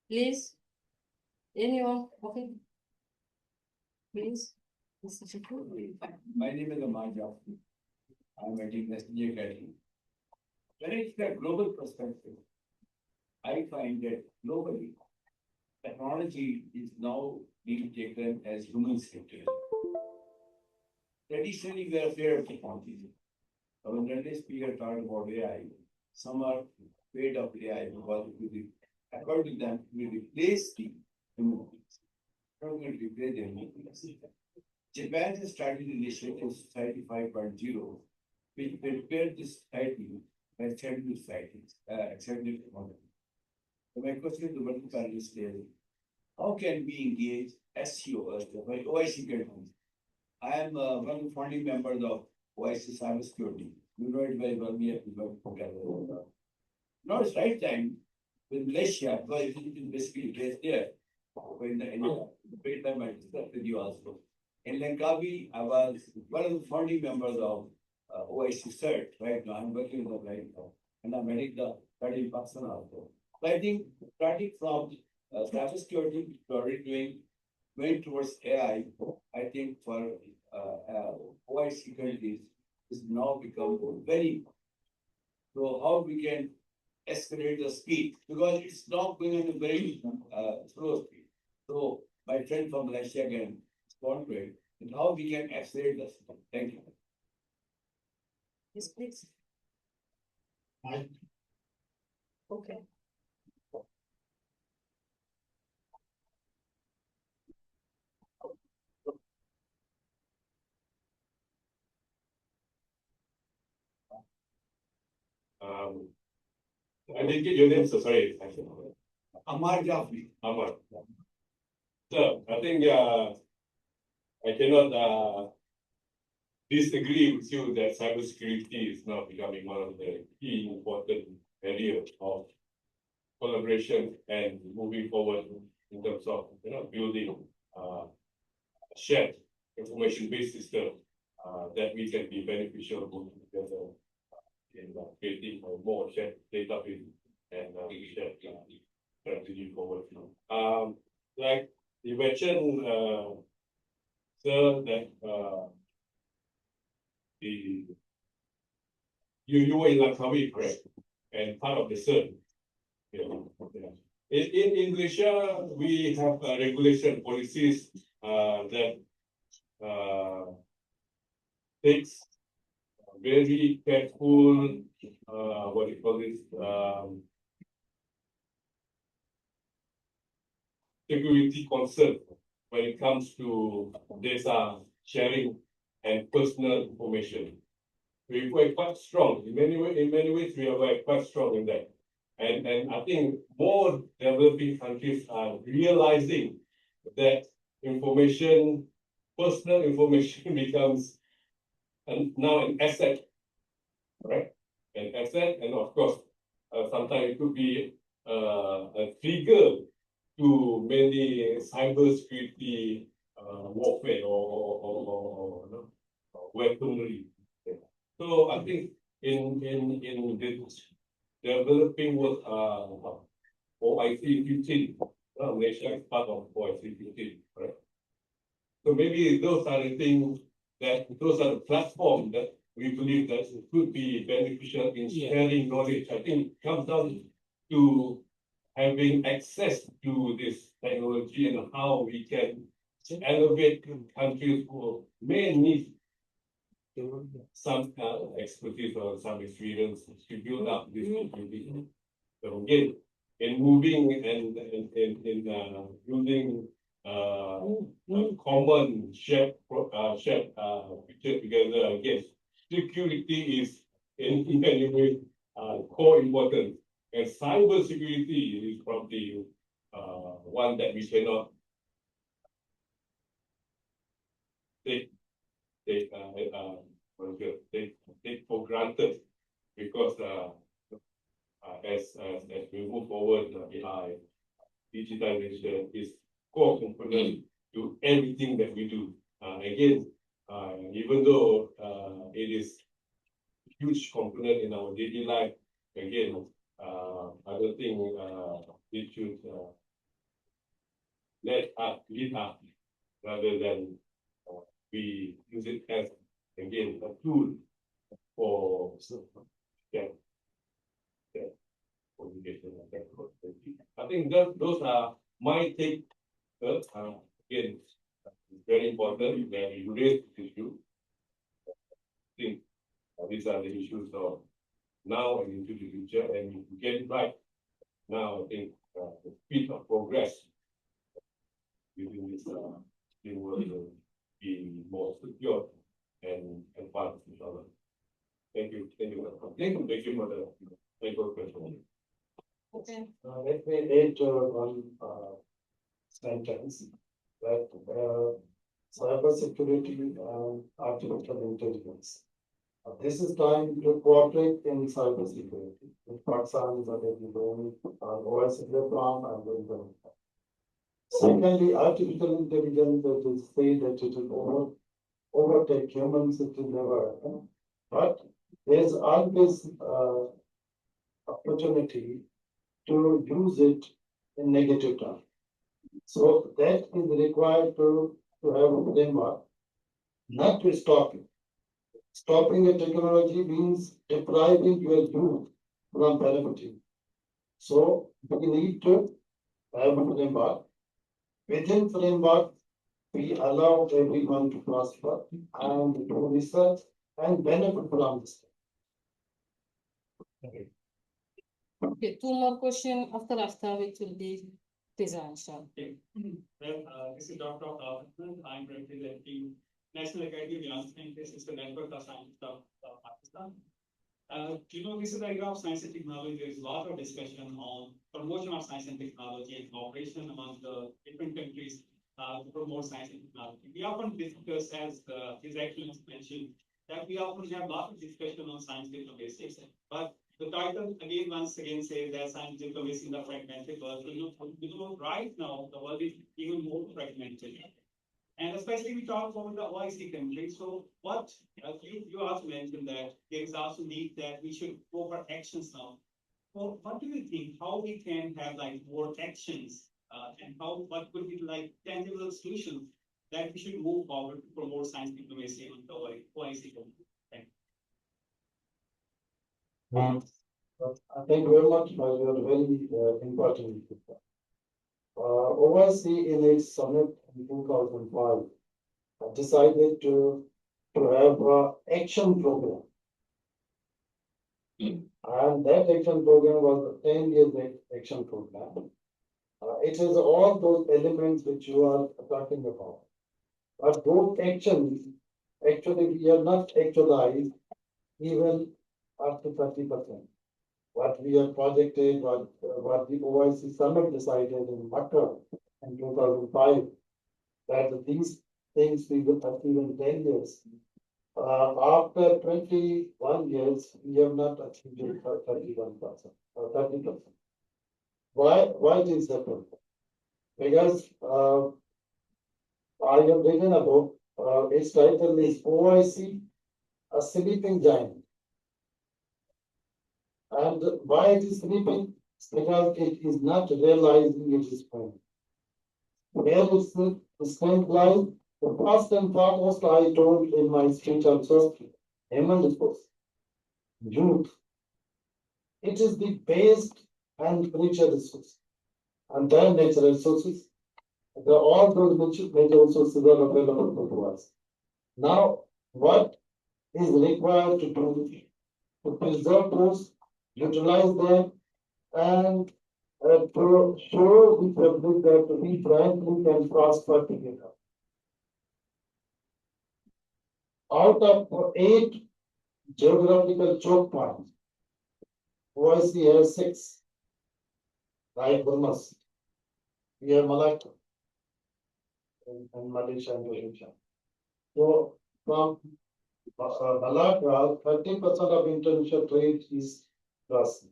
Please, anyone? Okay. Please, Mr. Shakur. My name is Amar Jafri. I'm at University Academy. When it's a global perspective, I find that globally, technology is now being taken as human scripted. Traditionally, we are afraid of technology. But when journalists speak talk about AI, some are afraid of AI because it will, according to them, it will replace the human beings. Not going to replace the human beings. Japan has started initiative Society 5.0, which prepared this society by accepting societies, accepting technology. So my question to the panelists is, how can we engage SEO as the OIC countries? I am one of the founding members of OIC Cybersecurity. You know it very well, we have worked together. Now it's right time with Malaysia, because it is basically based there. When the great time I discussed with you also. In Langkawi, I was one of the founding members of OIC CERT. Right now, I'm working with the right now, and I'm heading the study in Pakistan also. So I think starting from cybersecurity, already going towards AI, I think for OIC countries is now become very. So how we can escalate the speed, because it's not going at a very slow speed. So my friend from Malaysia again respond to it, and how we can accelerate the speed. Thank you. Yes, please. Okay. I didn't get your name, so sorry. Amar Jafri. Amar. So I think I cannot disagree with you that cybersecurity is now becoming one of the key important areas of collaboration and moving forward in terms of building a shared information-based system that we can be beneficial together in creating a more shared database and shared strategy forward. Like you mentioned, sir, that you were in Langkawi, correct? And part of the CERN. In Malaysia, we have regulation policies that takes very careful, what do you call this, security concern when it comes to data sharing and personal information. We were quite strong. In many ways, we are quite strong in that. And I think more developing countries are realizing that personal information becomes now an asset, right? An asset, and of course, sometimes it could be a trigger to many cybersecurity warfare or weaponry. So I think in this developing work, OIC 15, Malaysia is part of OIC 15, right? So maybe those are the things those are the platforms that we believe that could be beneficial in sharing knowledge. I think it comes down to having access to this technology and how we can elevate countries who may need some expertise or some experience to build up this community. So again, in moving and in building a common shared picture together, again, security is in any way core important, and cyber security is probably one that we cannot take take for granted, because as we move forward, AI digitalization is core component to everything that we do. Again, even though it is huge component in our daily life, again, I don't think it should let us lead us rather than we use it as, again, a tool for communication. I think those are my take. Again, it's very important that you raise this issue. I think these are the issues of now and into the future, and if you get it right now, I think the speed of progress within this will be more secure and fast, inshallah. Thank you. Thank you for the question. Okay. Let me add one sentence that cybersecurity and artificial intelligence. This is time to cooperate in cybersecurity with Pakistan, OIC platform, and the secondly, artificial intelligence, that is say that it will overtake humans, it will never happen. But there's always opportunity to use it in negative terms. So that is required to have a framework, not to stop it. Stopping a technology means depriving your youth from benefiting. So we need to have a framework. Within framework, we allow everyone to prosper and do research and benefit from this. Okay, two more questions after which will be Tizan. This is Dr. I'm representing National Academy of Young Scientists. It's the network of scientists of Pakistan. This is the area of science and technology. There is a lot of discussion on promotion of science and technology and cooperation among the different countries to promote science and technology. We often discuss, as His Excellency mentioned, that we often have a lot of discussion on science diplomacy, but the title again once again says that science diplomacy in the fragmented world. Right now the world is even more fragmented, and especially we talk about the OIC countries. So what you also mentioned that there is also need that we should go for actions now. So what do you think? How we can have like more actions, and what could be like tangible solutions that we should move forward to promote science diplomacy on the OIC countries? Thank you very much for your very important feedback. OIC in its summit in 2005 decided to have an action program. And that action program was a 10-year action program. It has all those elements which you are talking about. But those actions, actually, we are not actualized even up to 30%. What we have projected, what the OIC summit decided in Makkah in 2005, that these things we will achieve in 10 years. After 21 years, we have not achieved it for 31% or 30%. Why it is happened? Because I have written a book. Its title is OIC, a sleeping giant. And why it is sleeping? It's because it is not realizing it is home. Where is the strength lies? The first and foremost I told in my speech also, human resource, youth. It is the base and nature resource. And then natural resources. All those major resources are available to us. Now, what is required to do to preserve those, utilize them, and to show the public that we frankly can prosper together. Out of 8 geographical choke points, OIC has 6, like Burmas. We have Malacca and Malaysia and Indonesia. So from Malacca, 30% of international trade is crossing.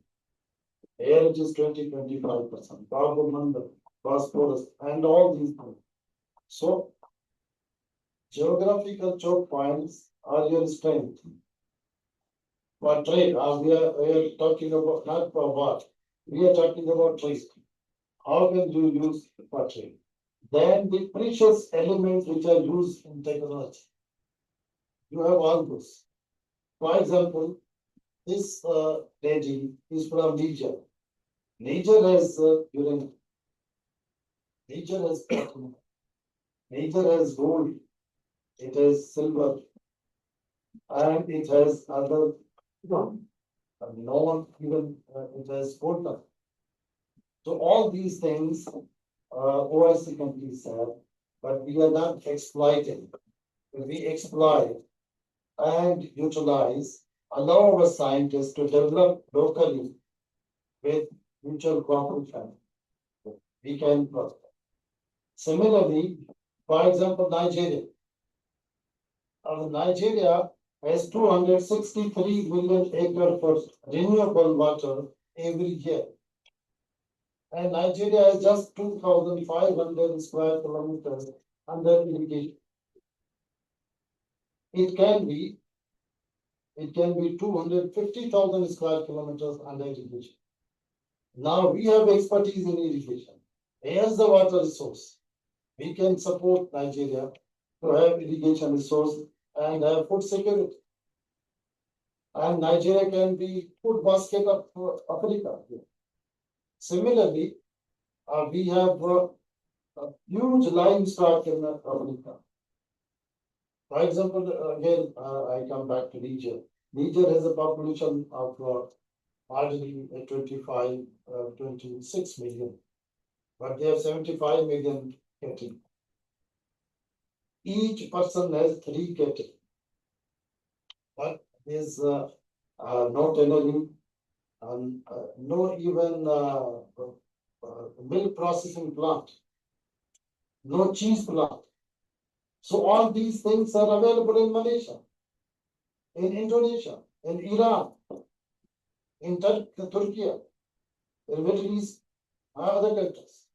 Air it is 20-25%. Carbon number, phosphorus, and all these things. So geographical choke points are your strength. For trade, we are talking about not for what. We are talking about trade. How can you use for trade? Then the precious elements which are used in technology. You have all those. For example, this lady is from Niger. Niger has uranium. Niger has platinum. Niger has gold. It has silver. And it has other, no one even, it has gold. So all these things, OIC countries have, but we are not exploiting. We exploit and utilize, allow our scientists to develop locally with mutual cooperation. We can prosper. Similarly, for example, Nigeria. Nigeria has 263 million acres for renewable water every year. And Nigeria has just 2,500 square kilometers under irrigation. It can be 250,000 square kilometers under irrigation. Now we have expertise in irrigation. Here's the water resource. We can support Nigeria to have irrigation resource and have food security. And Nigeria can be food basket of Africa. Similarly, we have a huge livestock in Africa. For example, again, I come back to Niger. Niger has a population of hardly 26 million, but they have 75 million cattle. Each person has 3 cattle, but there's no tannery and no even milk processing plant, no cheese plant. So all these things are available in Malaysia, in Indonesia, in Iran, in Turkey, in Middle East, and other countries.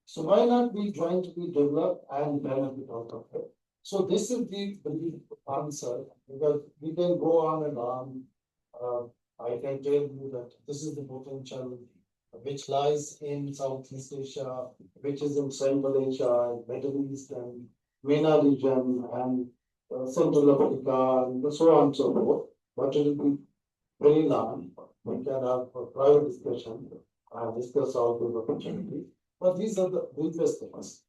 So why not we jointly develop and benefit out of it? So this is the answer, because we can go on and on. I can tell you that this is the potential which lies in Southeast Asia, which is in Central Asia, Middle East, and MENA region, and Central Africa, and so on and so forth. But it will be very long. We can have a private discussion and discuss all those opportunities. But these are the briefest things.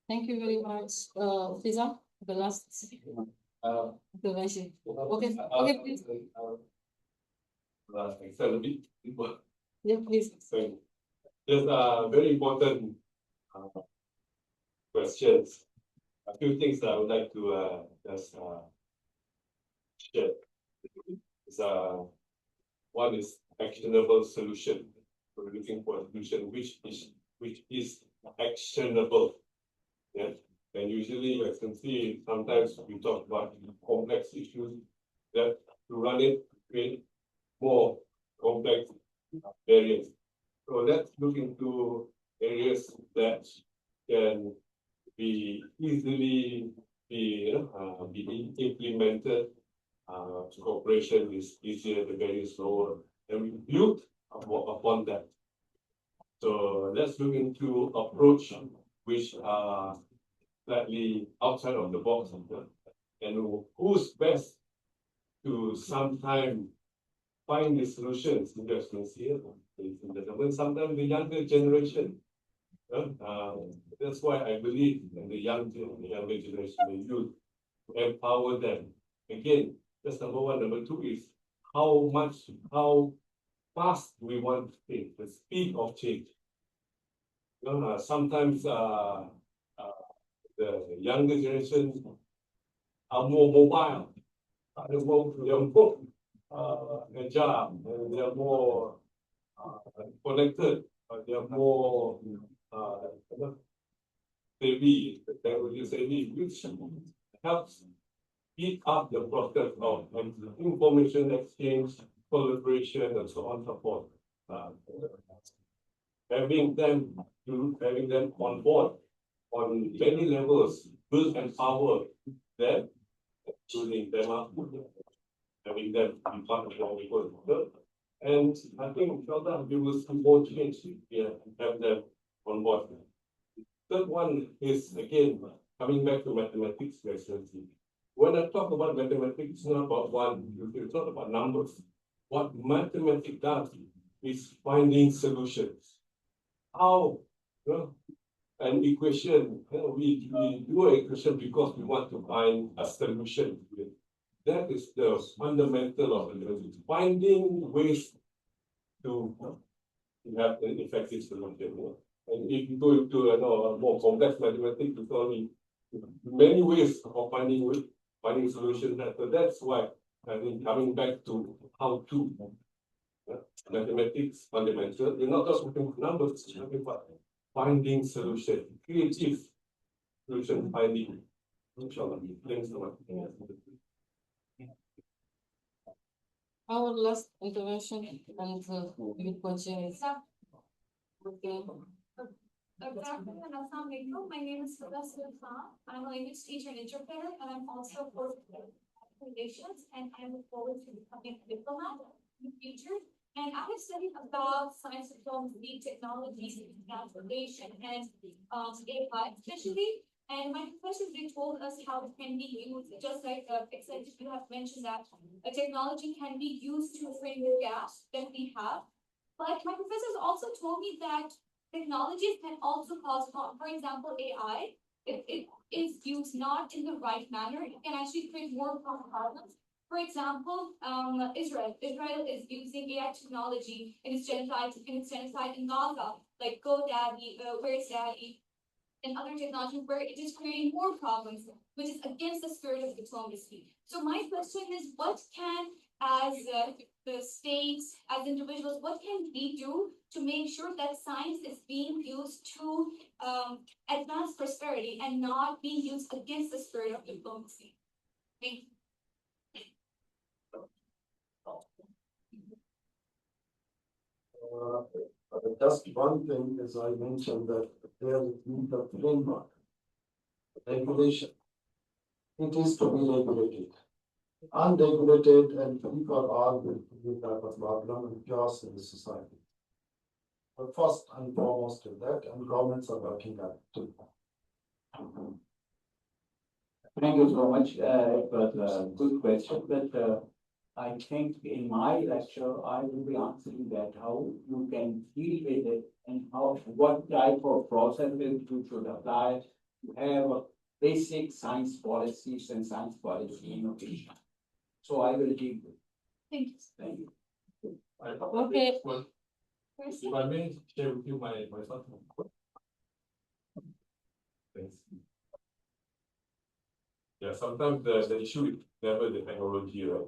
Thank you very much, Fiza, the last intervention. Okay, please. Yeah, please. There's a very important questions. A few things that I would like to just share. One is actionable solution. We're looking for a solution which is actionable. Yeah. And usually, as you can see, sometimes we talk about complex issues that to run it create more complex barriers. So let's look into areas that can be easily be implemented. Cooperation is easier, the barriers lower, and we build upon that. So let's look into approach which are slightly outside of the box, and who's best to sometime find the solutions. Investments here, sometimes the younger generation. That's why I believe in the younger generation, the youth, to empower them. Again, that's number one. Number two is how fast we want to change, the speed of change. Sometimes the younger generation are more mobile, they're more agile, they're more connected, they're more savvy, which helps speed up the process of information exchange, collaboration, and so on and so forth. Having them on board on many levels will empower them, building them up, having them be part of our work. And I think we will see more change here and have them on board. Third one is again coming back to mathematics residency. When I talk about mathematics, it's not about it's not about numbers. What mathematics does is finding solutions. How an equation, we do an equation because we want to find a solution to it. That is the fundamental of mathematics, finding ways to have an effective solution. And if you go into a more complex mathematics, it's only many ways of finding solutions. So that's why I think coming back to how to mathematics fundamental, we're not just looking for numbers, we're looking for finding solution, creative solution finding. Inshallah. Thanks so much. Our last intervention and we will continue. Okay. Good afternoon, Assalamu alaikum. My name is Professor Khan. I'm a language teacher and interpreter, and I'm also for recommendations, and I look forward to becoming a diplomat in the future. And I have studied about science diplomacy, technologies, transportation, and AI especially. And my professors, they told us how it can be used, just like Excellency, you have mentioned that a technology can be used to fill the gaps that we have. But my professors also told me that technologies can also cause harm. For example, AI, if it is used not in the right manner, it can actually create more problems. For example, Israel is using AI technology in its genocide in Gaza, like GoDaddy, Where's Daddy, and other technology where it is creating more problems, which is against the spirit of diplomacy. So my question is, what can, as the states, as individuals, what can we do to make sure that science is being used to advance prosperity and not being used against the spirit of diplomacy? Thank you. Just one thing, as I mentioned, that there is the framework, regulation. It is to be regulated. Unregulated and free for all will have a problem and chaos in the society. But first and foremost is that, and governments are working at it too. Thank you so much. It was a good question, but I think in my lecture, I will be answering that how you can deal with it and what type of processes you should apply to have a basic science policies and science policy innovation. So I will deal with it. Thank you. Thank you. Okay. If I may share with you my thoughts. Thanks. Yeah, sometimes the issue is never the technology, right?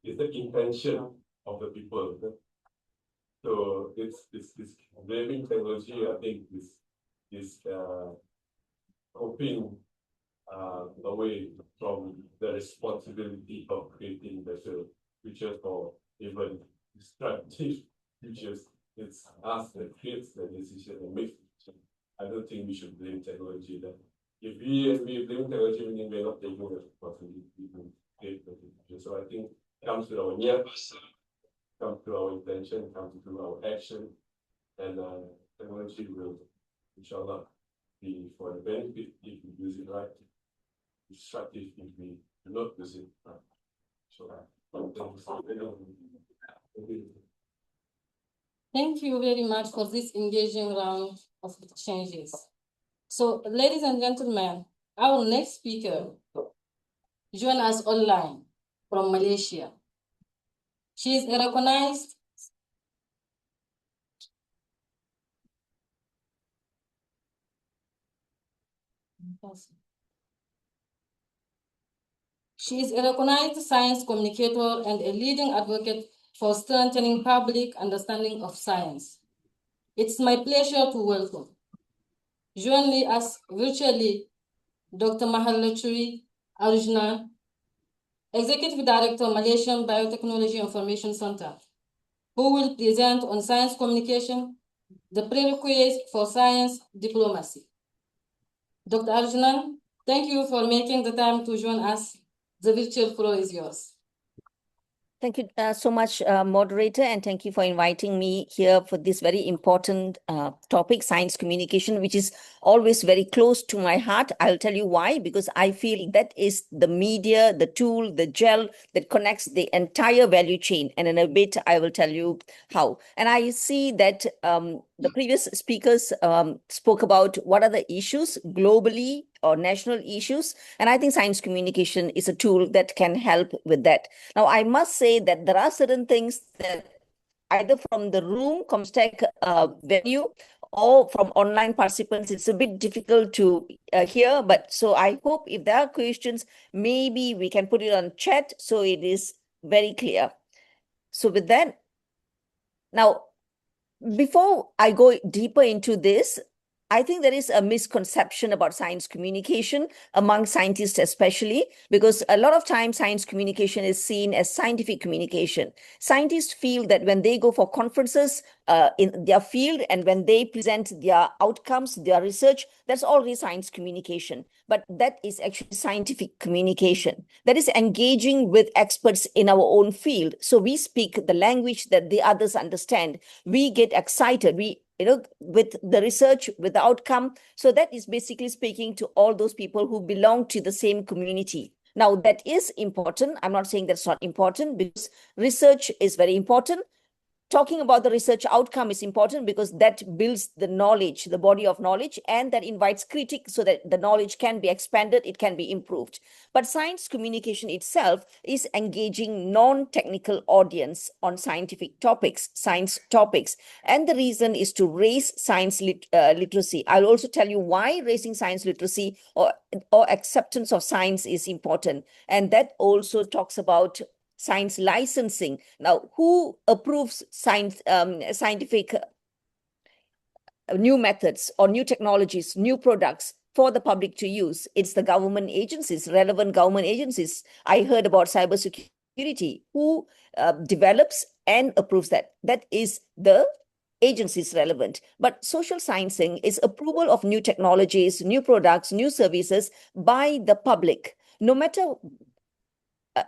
It's the intention of the people. So it's blaming technology, I think, is hoping away from the responsibility of creating better futures or even destructive futures. It's us that creates the decision and makes decision. I don't think we should blame technology then. If we blame technology, meaning we're not taking the responsibility to create the future. So I think it comes to our near, comes to our intention, comes to our action, and technology will, inshallah, be for the benefit if we use it right, destructive if we do not use it right. So Thank you very much for this engaging round of exchanges. So, ladies and gentlemen, our next speaker join us online from Malaysia. She is a recognized science communicator and a leading advocate for strengthening public understanding of science. It's my pleasure to welcome, joining us virtually, Dr. Mahalachuri Arjuna, Executive Director, Malaysian Biotechnology Information Center, who will present on science communication, the prerequisites for science diplomacy. Dr. Arjunan, thank you for making the time to join us. The virtual floor is yours. Thank you so much, moderator, and thank you for inviting me here for this very important topic, science communication, which is always very close to my heart. I'll tell you why, because I feel that is the media, the tool, the gel that connects the entire value chain. And in a bit, I will tell you how. And I see that the previous speakers spoke about what are the issues globally or national issues. And I think science communication is a tool that can help with that. Now, I must say that there are certain things that either from the room, comstech venue, or from online participants, it's a bit difficult to hear. But so I hope if there are questions, maybe we can put it on chat so it is very clear. So with that, now, before I go deeper into this, I think there is a misconception about science communication among scientists, especially because a lot of times science communication is seen as scientific communication. Scientists feel that when they go for conferences in their field and when they present their outcomes, their research, that's already science communication. But that is actually scientific communication. That is engaging with experts in our own field. So we speak the language that the others understand. We get excited. With the research, with the outcome. So that is basically speaking to all those people who belong to the same community. Now, that is important. I'm not saying that's not important because research is very important. Talking about the research outcome is important because that builds the knowledge, the body of knowledge, and that invites critique so that the knowledge can be expanded, it can be improved. But science communication itself is engaging non-technical audience on scientific topics, science topics. And the reason is to raise science literacy. I'll also tell you why raising science literacy or acceptance of science is important. And that also talks about science licensing. Now, who approves scientific new methods or new technologies, new products for the public to use? It's the government agencies, relevant government agencies. I heard about cybersecurity. Who develops and approves that? That is the agencies relevant. But social sciencing is approval of new technologies, new products, new services by the public. No matter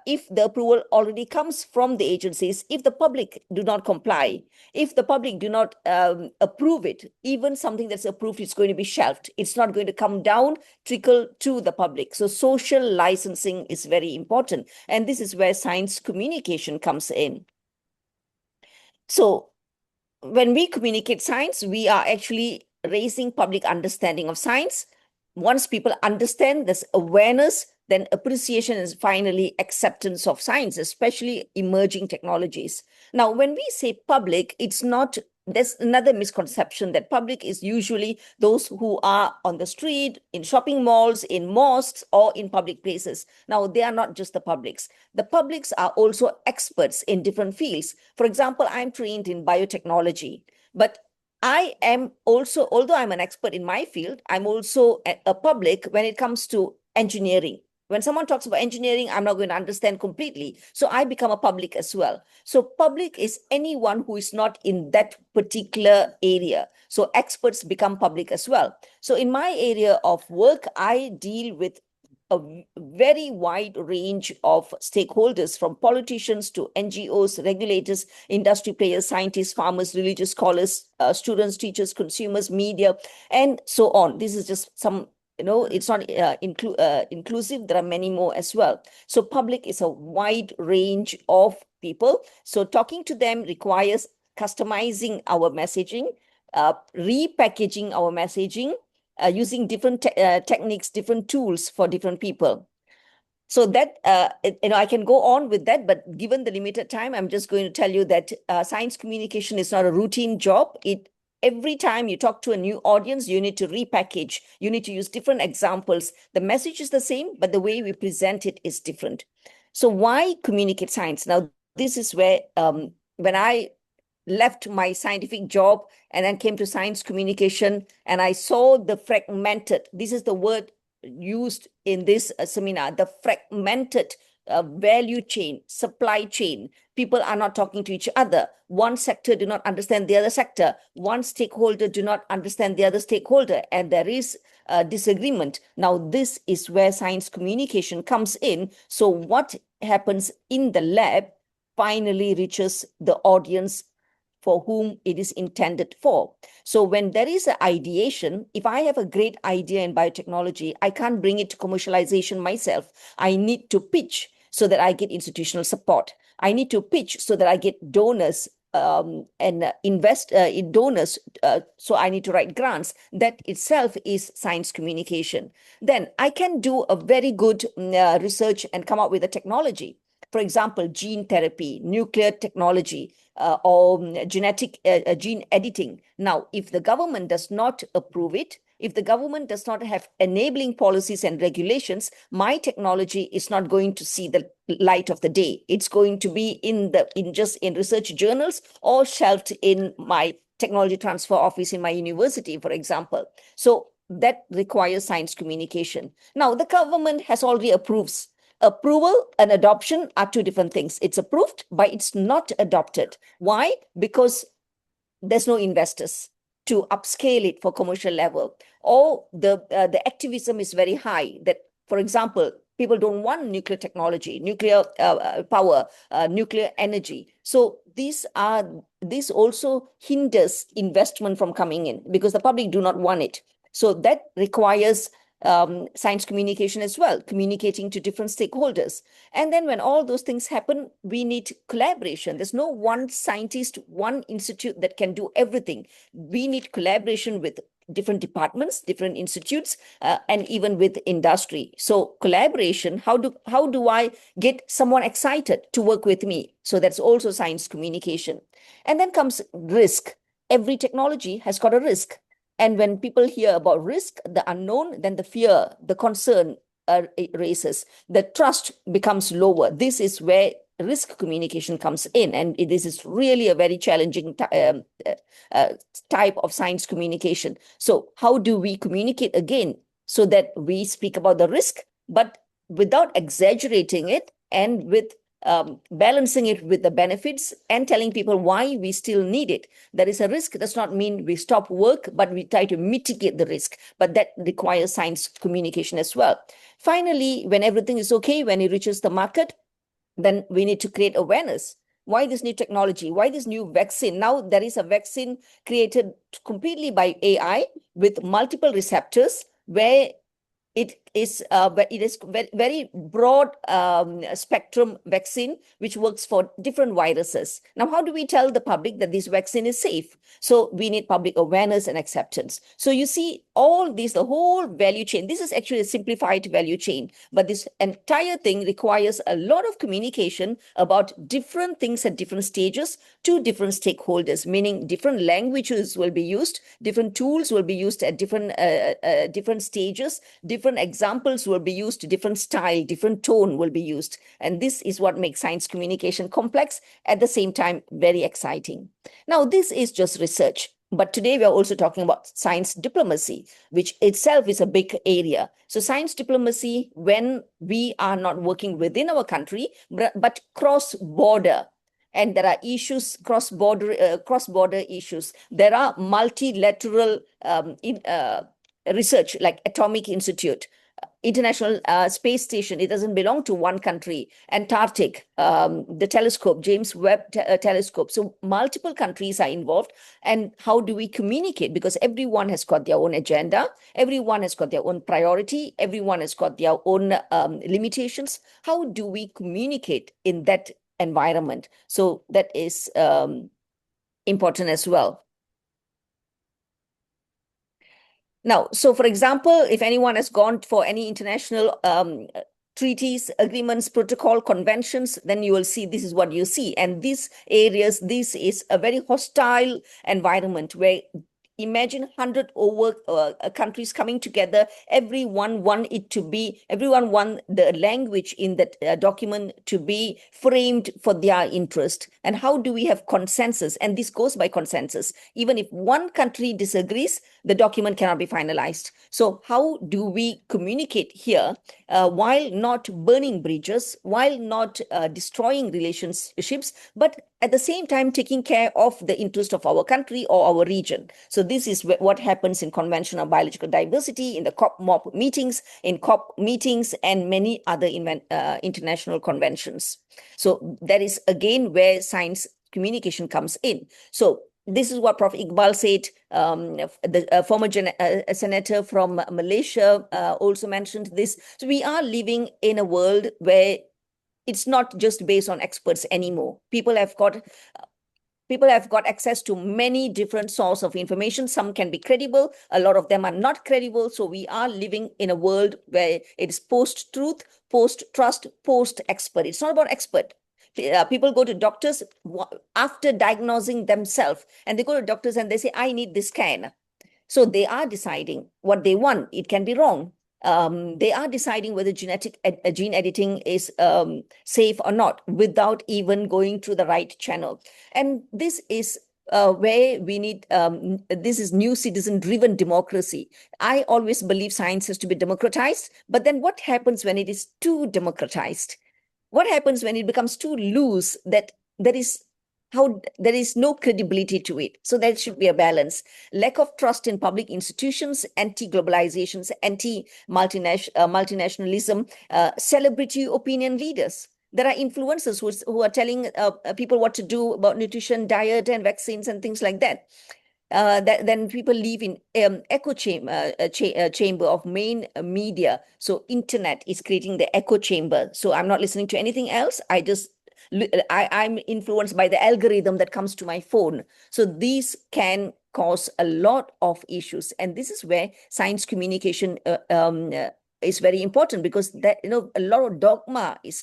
if the approval already comes from the agencies, if the public do not comply, if the public do not approve it, even something that's approved is going to be shelved. It's not going to come down, trickle to the public. So social licensing is very important. And this is where science communication comes in. So when we communicate science, we are actually raising public understanding of science. Once people understand this awareness, then appreciation is finally acceptance of science, especially emerging technologies. Now, when we say public, it's not, there's another misconception that public is usually those who are on the street, in shopping malls, in mosques, or in public places. Now, they are not just the publics. The publics are also experts in different fields. For example, I'm trained in biotechnology, but I am also, although I'm an expert in my field, I'm also a public when it comes to engineering. When someone talks about engineering, I'm not going to understand completely. So I become a public as well. So public is anyone who is not in that particular area. So experts become public as well. So in my area of work, I deal with a very wide range of stakeholders, from politicians to NGOs, regulators, industry players, scientists, farmers, religious scholars, students, teachers, consumers, media, and so on. This is just some, it's not inclusive. There are many more as well. So public is a wide range of people. So talking to them requires customizing our messaging, repackaging our messaging, using different techniques, different tools for different people. So that, I can go on with that, but given the limited time, I'm just going to tell you that science communication is not a routine job. Every time you talk to a new audience, you need to repackage. You need to use different examples. The message is the same, but the way we present it is different. So why communicate science? Now, this is where, when I left my scientific job and then came to science communication, and I saw the fragmented, this is the word used in this seminar, the fragmented value chain, supply chain. People are not talking to each other. One sector do not understand the other sector. One stakeholder do not understand the other stakeholder, and there is disagreement. Now, this is where science communication comes in. So what happens in the lab finally reaches the audience for whom it is intended for. So when there is an ideation, if I have a great idea in biotechnology, I can't bring it to commercialization myself. I need to pitch so that I get institutional support. I need to pitch so that I get donors and invest in donors. So I need to write grants. That itself is science communication. Then I can do a very good research and come up with a technology. For example, gene therapy, nuclear technology, or genetic gene editing. Now, if the government does not approve it, if the government does not have enabling policies and regulations, my technology is not going to see the light of the day. It's going to be in research journals or shelved in my technology transfer office in my university, for example. So that requires science communication. Now, the government has already approved. Approval and adoption are two different things. It's approved, but it's not adopted. Why? Because there's no investors to upscale it for commercial level, or the activism is very high. That, for example, people don't want nuclear technology, nuclear power, nuclear energy. So this also hinders investment from coming in because the public do not want it. So that requires science communication as well, communicating to different stakeholders. And then when all those things happen, we need collaboration. There's no one scientist, one institute that can do everything. We need collaboration with different departments, different institutes, and even with industry. So collaboration, how do I get someone excited to work with me? So that's also science communication. And then comes risk. Every technology has got a risk. And when people hear about risk, the unknown, then the fear, the concern raises. The trust becomes lower. This is where risk communication comes in. And this is really a very challenging type of science communication. So how do we communicate again so that we speak about the risk, but without exaggerating it and with balancing it with the benefits and telling people why we still need it. There is a risk. Does not mean we stop work, but we try to mitigate the risk. But that requires science communication as well. Finally, when everything is okay, when it reaches the market, then we need to create awareness. Why this new technology? Why this new vaccine? Now there is a vaccine created completely by AI with multiple receptors where it is very broad spectrum vaccine, which works for different viruses. Now, how do we tell the public that this vaccine is safe? So we need public awareness and acceptance. So you see all these, the whole value chain. This is actually a simplified value chain, but this entire thing requires a lot of communication about different things at different stages to different stakeholders, meaning different languages will be used, different tools will be used at different stages, different examples will be used, different style, different tone will be used. And this is what makes science communication complex, at the same time, very exciting. Now, this is just research. But today we are also talking about science diplomacy, which itself is a big area. So science diplomacy, when we are not working within our country, but cross-border, and there are issues, cross-border issues. There are multilateral research like Atomic Institute, International Space Station. It doesn't belong to one country. Antarctic, the telescope, James Webb telescope. So multiple countries are involved. And how do we communicate? Because everyone has got their own agenda. Everyone has got their own priority. Everyone has got their own limitations. How do we communicate in that environment? So that is important as well. Now, so for example, if anyone has gone for any international treaties, agreements, protocol, conventions, then you will see this is what you see. And these areas, this is a very hostile environment where imagine 100 over countries coming together. Everyone want the language in that document to be framed for their interest. And how do we have consensus? And this goes by consensus. Even if one country disagrees, the document cannot be finalized. So how do we communicate here while not burning bridges, while not destroying relationships, but at the same time taking care of the interest of our country or our region? So this is what happens in Convention on Biological Diversity, in the COP meetings, and many other international conventions. So that is again where science communication comes in. So this is what Prof. Iqbal said. The former senator from Malaysia also mentioned this. So we are living in a world where it's not just based on experts anymore. People have got access to many different sources of information. Some can be credible. A lot of them are not credible. So we are living in a world where it is post-truth, post-trust, post-expert. It's not about expert. People go to doctors after diagnosing themselves, and they go to doctors and they say, I need this scan. So they are deciding what they want. It can be wrong. They are deciding whether gene editing is safe or not without even going through the right channel. And this is where we need, this is new citizen-driven democracy. I always believe science has to be democratized, but then what happens when it is too democratized? What happens when it becomes too loose that there is no credibility to it? So there should be a balance. Lack of trust in public institutions, anti-globalizations, anti-multinationalism, celebrity opinion leaders. There are influencers who are telling people what to do about nutrition, diet, and vaccines and things like that. Then people live in echo chamber of main media. So internet is creating the echo chamber. So I'm not listening to anything else. I'm influenced by the algorithm that comes to my phone. So these can cause a lot of issues. And this is where science communication is very important, because that, a lot of dogma is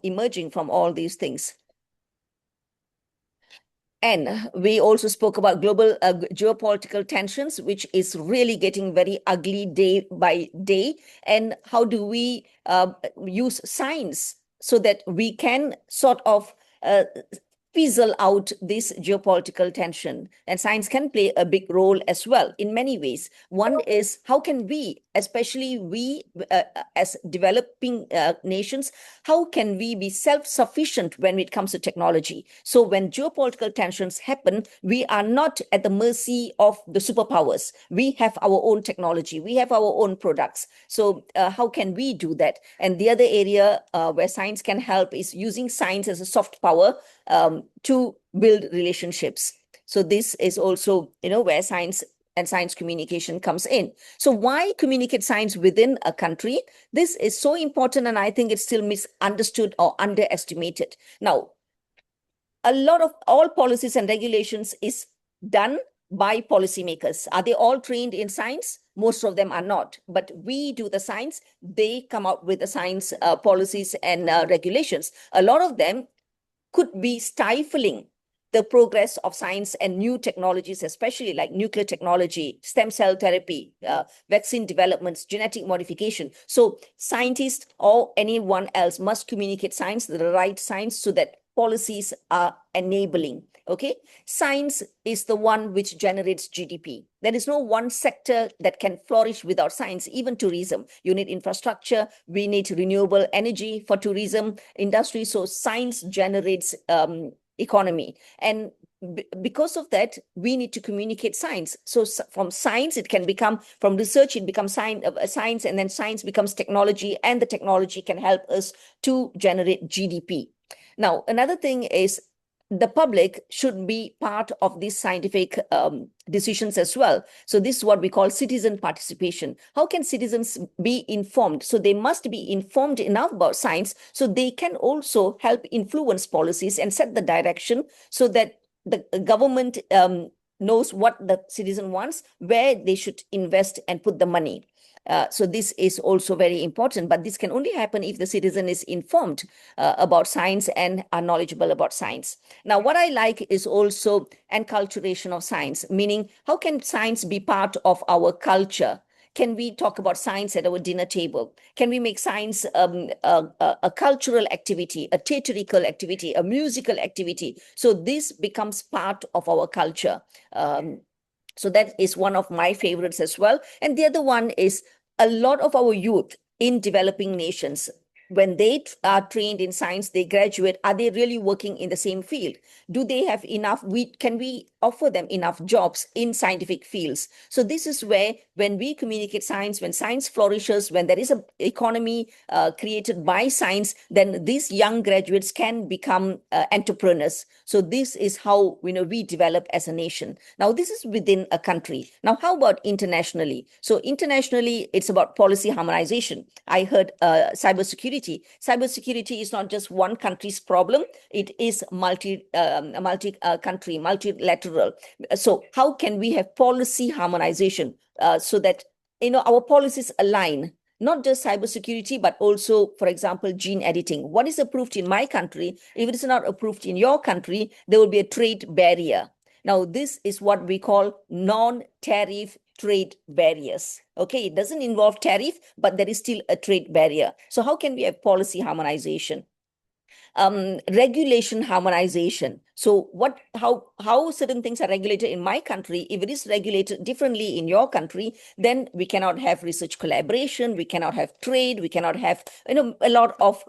emerging from all these things. And we also spoke about global geopolitical tensions, which is really getting very ugly day by day. And how do we use science so that we can sort of fizzle out this geopolitical tension? And science can play a big role as well in many ways. One is, how can we, especially we as developing nations, how can we be self-sufficient when it comes to technology? So when geopolitical tensions happen, we are not at the mercy of the superpowers. We have our own technology. We have our own products. So how can we do that? And the other area where science can help is using science as a soft power to build relationships. So this is also, where science and science communication comes in. So why communicate science within a country? This is so important, and I think it's still misunderstood or underestimated. Now, a lot of all policies and regulations is done by policymakers. Are they all trained in science? Most of them are not. But we do the science. They come up with the science policies and regulations. A lot of them could be stifling the progress of science and new technologies, especially like nuclear technology, stem cell therapy, vaccine developments, genetic modification. So scientists or anyone else must communicate science, the right science, so that policies are enabling. Okay, science is the one which generates GDP. There is no one sector that can flourish without science. Even tourism, you need infrastructure, we need renewable energy for tourism industry. So science generates economy, and because of that, we need to communicate science. So from science, it can become, from research, it becomes science, and then science becomes technology, and the technology can help us to generate GDP. Now, another thing is the public should be part of these scientific decisions as well. So this is what we call citizen participation. How can citizens be informed? So they must be informed enough about science so they can also help influence policies and set the direction so that the government knows what the citizen wants, where they should invest and put the money. So this is also very important, but this can only happen if the citizen is informed about science and are knowledgeable about science. Now, what I like is also enculturation of science, meaning how can science be part of our culture? Can we talk about science at our dinner table? Can we make science a cultural activity, a theatrical activity, a musical activity? So this becomes part of our culture. So that is one of my favorites as well. And the other one is a lot of our youth in developing nations, when they are trained in science, they graduate, are they really working in the same field? Do they have enough, can we offer them enough jobs in scientific fields? So this is where, when we communicate science, when science flourishes, when there is an economy created by science, then these young graduates can become entrepreneurs. So this is how we develop as a nation. Now, this is within a country. Now, how about internationally? So internationally, it's about policy harmonization. I heard cybersecurity. Cybersecurity is not just one country's problem. It is multi-country, multilateral. So how can we have policy harmonization so that our policies align? Not just cybersecurity, but also, for example, gene editing. What is approved in my country, if it is not approved in your country, there will be a trade barrier. Now, this is what we call non-tariff trade barriers. Okay, it doesn't involve tariff, but there is still a trade barrier. So how can we have policy harmonization? Regulation harmonization. So how certain things are regulated in my country, if it is regulated differently in your country, then we cannot have research collaboration, we cannot have trade, we cannot have a lot of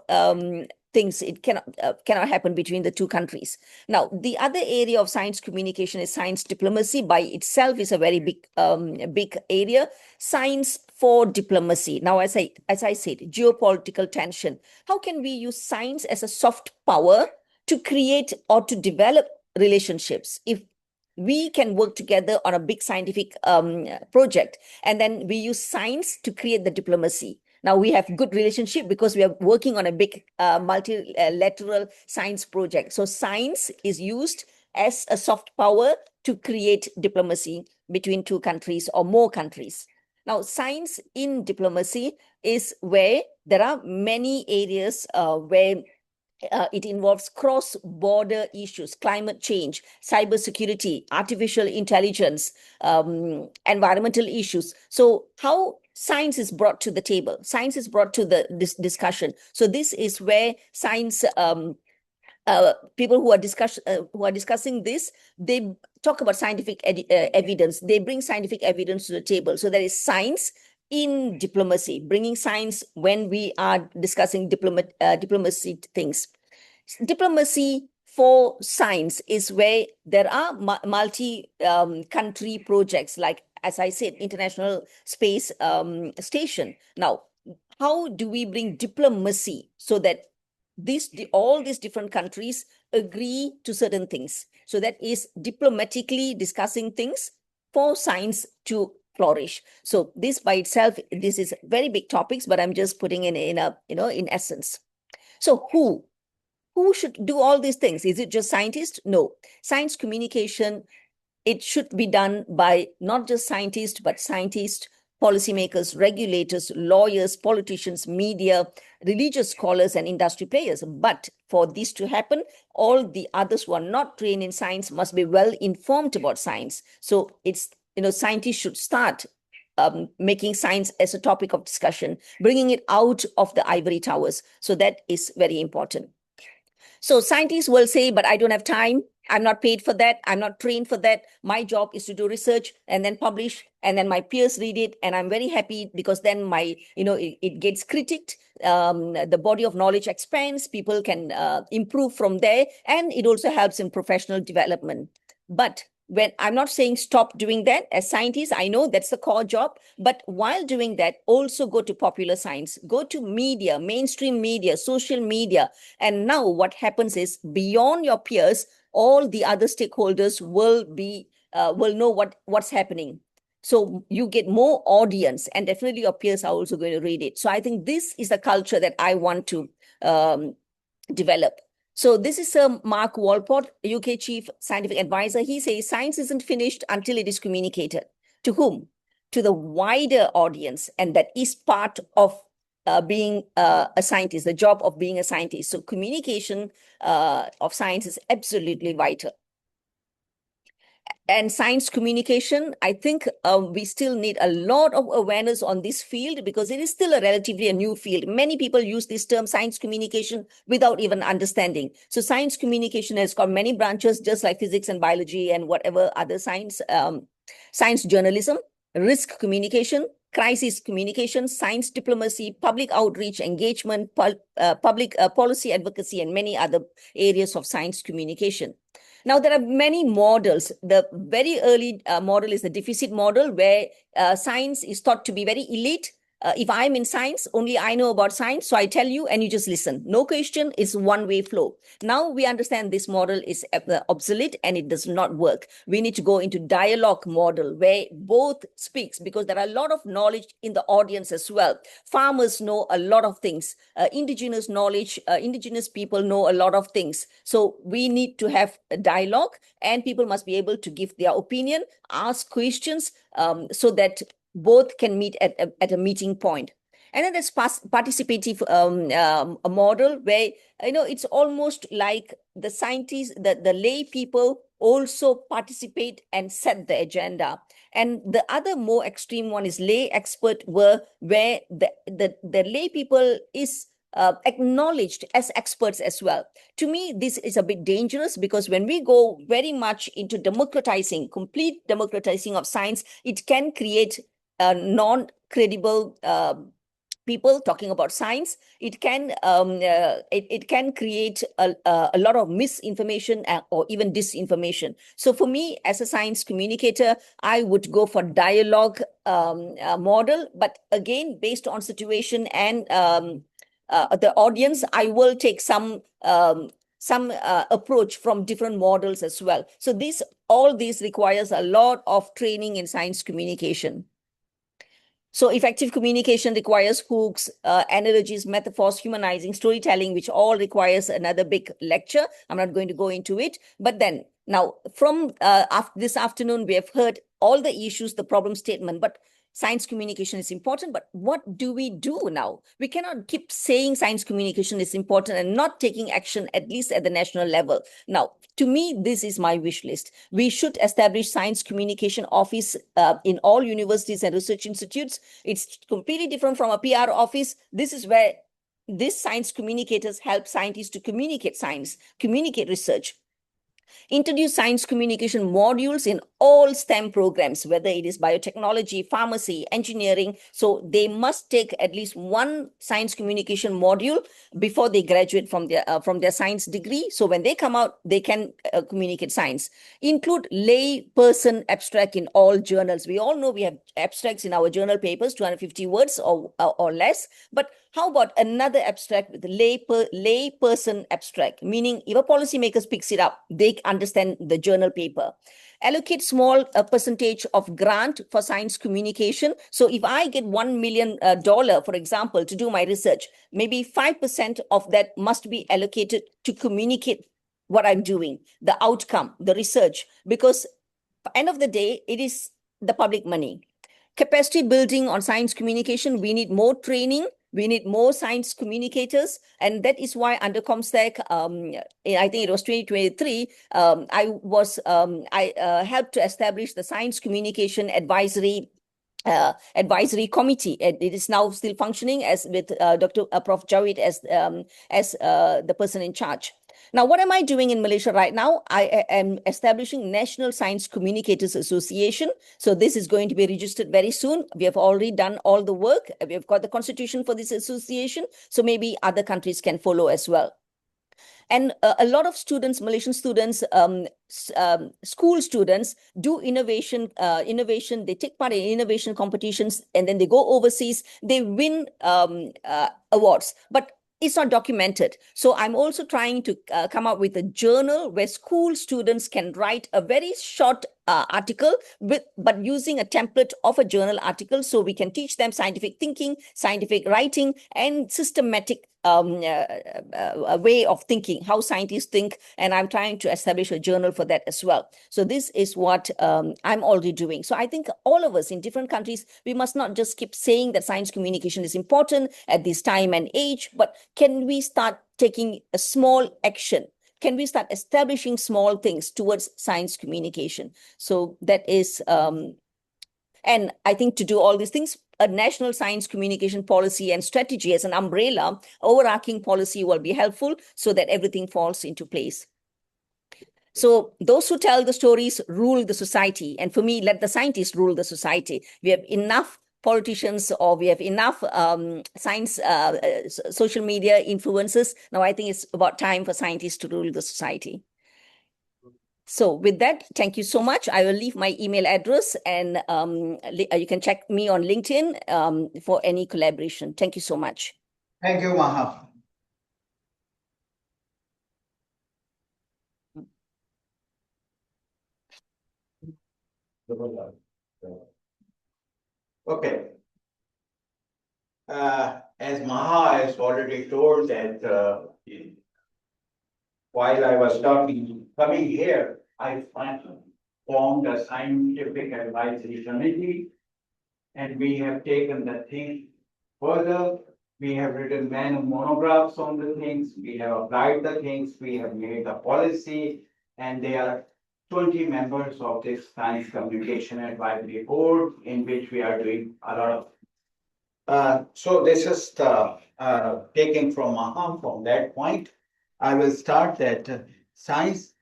things. It cannot happen between the two countries. Now, the other area of science communication is science diplomacy. By itself is a very big area. Science for diplomacy. Now, as I said, geopolitical tension. How can we use science as a soft power to create or to develop relationships? If we can work together on a big scientific project, and then we use science to create the diplomacy. Now we have good relationship because we are working on a big multilateral science project. So science is used as a soft power to create diplomacy between two countries or more countries. Now, science in diplomacy is where there are many areas where it involves cross-border issues, climate change, cybersecurity, artificial intelligence, environmental issues. So how science is brought to the table, science is brought to this discussion. So this is where science, people who are discussing this, they talk about scientific evidence. They bring scientific evidence to the table. So there is science in diplomacy, bringing science when we are discussing diplomacy things. Diplomacy for science is where there are multi-country projects, like, as I said, International Space Station. Now, how do we bring diplomacy so that all these different countries agree to certain things? So that is diplomatically discussing things for science to flourish. So this by itself, this is very big topics, but I'm just putting in essence. So who should do all these things? Is it just scientists? No. Science communication, it should be done by not just scientists, but scientists, policymakers, regulators, lawyers, politicians, media, religious scholars, and industry players. But for this to happen, all the others who are not trained in science must be well informed about science. So it's, scientists should start making science as a topic of discussion, bringing it out of the ivory towers. So that is very important. So scientists will say, but I don't have time. I'm not paid for that. I'm not trained for that. My job is to do research and then publish, and then my peers read it. And I'm very happy because then it gets critiqued. The body of knowledge expands. People can improve from there, and it also helps in professional development. But when I'm not saying stop doing that as scientists, I know that's the core job, but while doing that, also go to popular science, go to media, mainstream media, social media. And now what happens is, beyond your peers, all the other stakeholders will know what's happening. So you get more audience, and definitely your peers are also going to read it. So I think this is the culture that I want to develop. So this is Sir Mark Walport, UK Chief Scientific Advisor. He says science isn't finished until it is communicated. To whom? To the wider audience. And that is part of being a scientist, the job of being a scientist. So communication of science is absolutely vital. And science communication, I think we still need a lot of awareness on this field because it is still a relatively new field. Many people use this term science communication without even understanding. So science communication has got many branches, just like physics and biology and whatever other science, science journalism, risk communication, crisis communication, science diplomacy, public outreach, engagement, public policy advocacy, and many other areas of science communication. Now, there are many models. The very early model is the deficit model, where science is thought to be very elite. If I'm in science, only I know about science, so I tell you and you just listen. No question, it's one-way flow. Now we understand this model is obsolete and it does not work. We need to go into dialogue model where both speaks, because there are a lot of knowledge in the audience as well. Farmers know a lot of things. Indigenous knowledge, indigenous people know a lot of things. So we need to have a dialogue, and people must be able to give their opinion, ask questions, so that both can meet at a meeting point. And then there's participative a model where, it's almost like the scientists, the lay people also participate and set the agenda. And the other more extreme one is lay expert, where the lay people is acknowledged as experts as well. To me, this is a bit dangerous, because when we go very much into complete democratizing of science, it can create non-credible people talking about science. It can create a lot of misinformation or even disinformation. So for me, as a science communicator, I would go for dialogue model, but again, based on situation and the audience, I will take some approach from different models as well. So all these requires a lot of training in science communication. So effective communication requires hooks, analogies, metaphors, humanizing, storytelling, which all requires another big lecture. I'm not going to go into it. But then now from this afternoon, we have heard all the issues, the problem statement, but science communication is important, but what do we do now? We cannot keep saying science communication is important and not taking action, at least at the national level. Now, to me, this is my wish list. We should establish science communication office in all universities and research institutes. It's completely different from a PR office. This is where these science communicators help scientists to communicate science, communicate research. Introduce science communication modules in all STEM programs, whether it is biotechnology, pharmacy, engineering. So they must take at least one science communication module before they graduate from their science degree. So when they come out, they can communicate science. Include lay person abstract in all journals. We all know we have abstracts in our journal papers, 250 words or less. But how about another abstract with lay person abstract, meaning if a policymaker picks it up, they understand the journal paper. Allocate small percentage of grant for science communication. So if I get $1 million, for example, to do my research, maybe 5% of that must be allocated to communicate what I'm doing, the outcome, the research, because at the end of the day, it is the public money. Capacity building on science communication, we need more training. We need more science communicators. And that is why under Comstech, I think it was 2023, I helped to establish the Science Communication Advisory Committee. It is now still functioning as with Dr. Prof. Jawid as the person in charge. Now, what am I doing in Malaysia right now? I am establishing National Science Communicators Association. So this is going to be registered very soon. We have already done all the work. We have got the constitution for this association. So maybe other countries can follow as well. And a lot of students, Malaysian students, school students do innovation. They take part in innovation competitions, and then they go overseas. They win awards, but it's not documented. So I'm also trying to come up with a journal where school students can write a very short article, but using a template of a journal article, so we can teach them scientific thinking, scientific writing, and systematic way of thinking, how scientists think. And I'm trying to establish a journal for that as well. So this is what I'm already doing. So I think all of us in different countries, we must not just keep saying that science communication is important at this time and age, but can we start taking a small action? Can we start establishing small things towards science communication? So that is, and I think to do all these things, a national science communication policy and strategy as an umbrella, overarching policy will be helpful so that everything falls into place. So those who tell the stories rule the society. And for me, let the scientists rule the society. We have enough politicians, or we have enough science, social media influencers. Now I think it's about time for scientists to rule the society. So with that, thank you so much. I will leave my email address, and you can check me on LinkedIn for any collaboration. Thank you so much. Thank you, Maha. Okay. As Maha has already told that while I was coming here, I formed a scientific advisory committee, and we have taken the thing further. We have written many monographs on the things, we have applied the things, we have made the policy, and there are 20 members of this Science Communication Advisory Board, in which we are doing a lot of. So this is the taking from Maha from that point. I will start that science,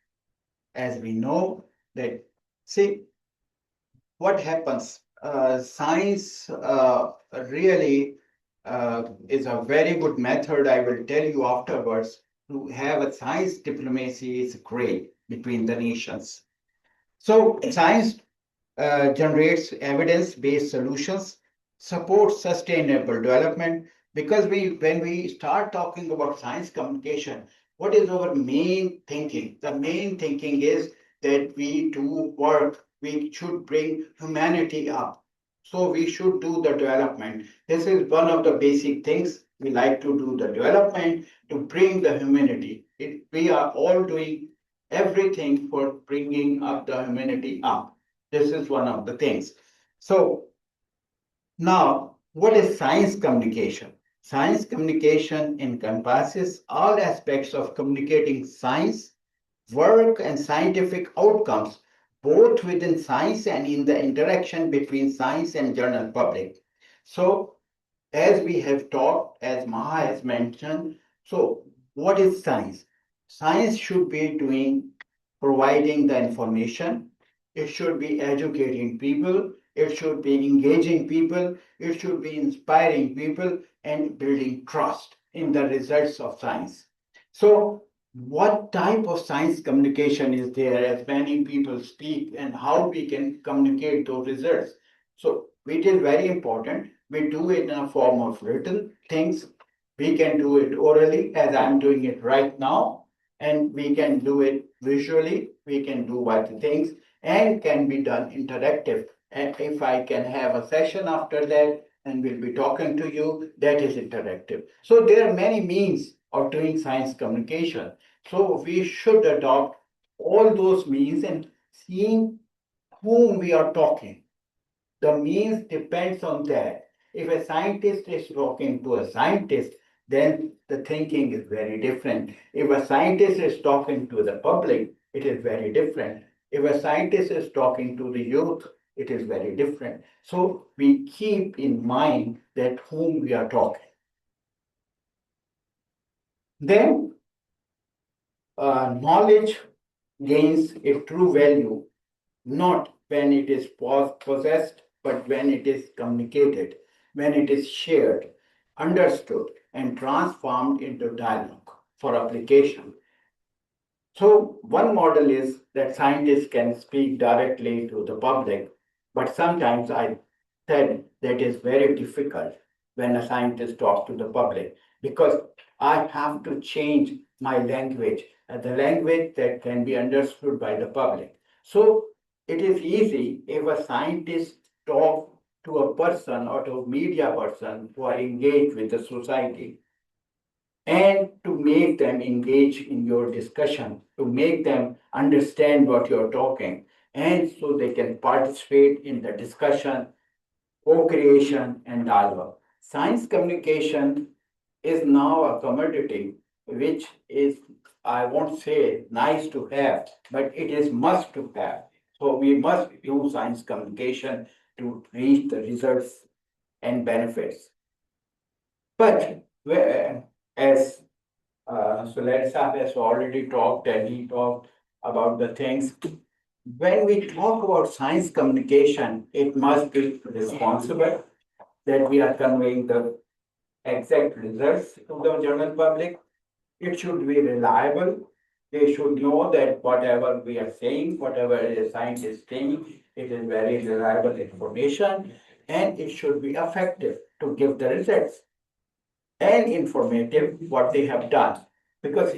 as we know, that see what happens. Science really is a very good method. I will tell you afterwards. To have a science diplomacy is great between the nations. So science generates evidence-based solutions, supports sustainable development. Because when we start talking about science communication, what is our main thinking? The main thinking is that we do work, we should bring humanity up. So we should do the development. This is one of the basic things. We like to do the development to bring the humanity. We are all doing everything for bringing up the humanity up. This is one of the things. So now, what is science communication? Science communication encompasses all aspects of communicating science, work, and scientific outcomes, both within science and in the interaction between science and general public. So, as we have taught, as Maha has mentioned, so what is science? Science should be providing the information. It should be educating people. It should be engaging people. It should be inspiring people and building trust in the results of science. So, what type of science communication is there, as many people speak, and how we can communicate those results? So, it is very important. We do it in a form of written things. We can do it orally, as I'm doing it right now, and we can do it visually. We can do other things, and can be done interactive. And if I can have a session after that, and we'll be talking to you, that is interactive. So there are many means of doing science communication. So we should adopt all those means and seeing whom we are talking. The means depends on that. If a scientist is talking to a scientist, then the thinking is very different. If a scientist is talking to the public, it is very different. If a scientist is talking to the youth, it is very different. So we keep in mind that whom we are talking. Then knowledge gains its true value not when it is possessed, but when it is communicated, when it is shared, understood, and transformed into dialogue for application. So, one model is that scientists can speak directly to the public, but sometimes I said that is very difficult when a scientist talks to the public because I have to change my language, the language that can be understood by the public. So, it is easy if a scientist talks to a person or to a media person who are engaged with the society and to make them engage in your discussion, to make them understand what you're talking, and so they can participate in the discussion, co creation, and dialogue. Science communication is now a commodity which is, I won't say nice to have, but it is must to have. So we must use science communication to reach the results and benefits. But as Sulair Saab has already talked and he talked about the things. When we talk about science communication, it must be responsible that we are conveying the exact results to the general public. It should be reliable. They should know that whatever we are saying, whatever a scientist is saying, it is very reliable information and it should be effective to give the results and informative what they have done. Because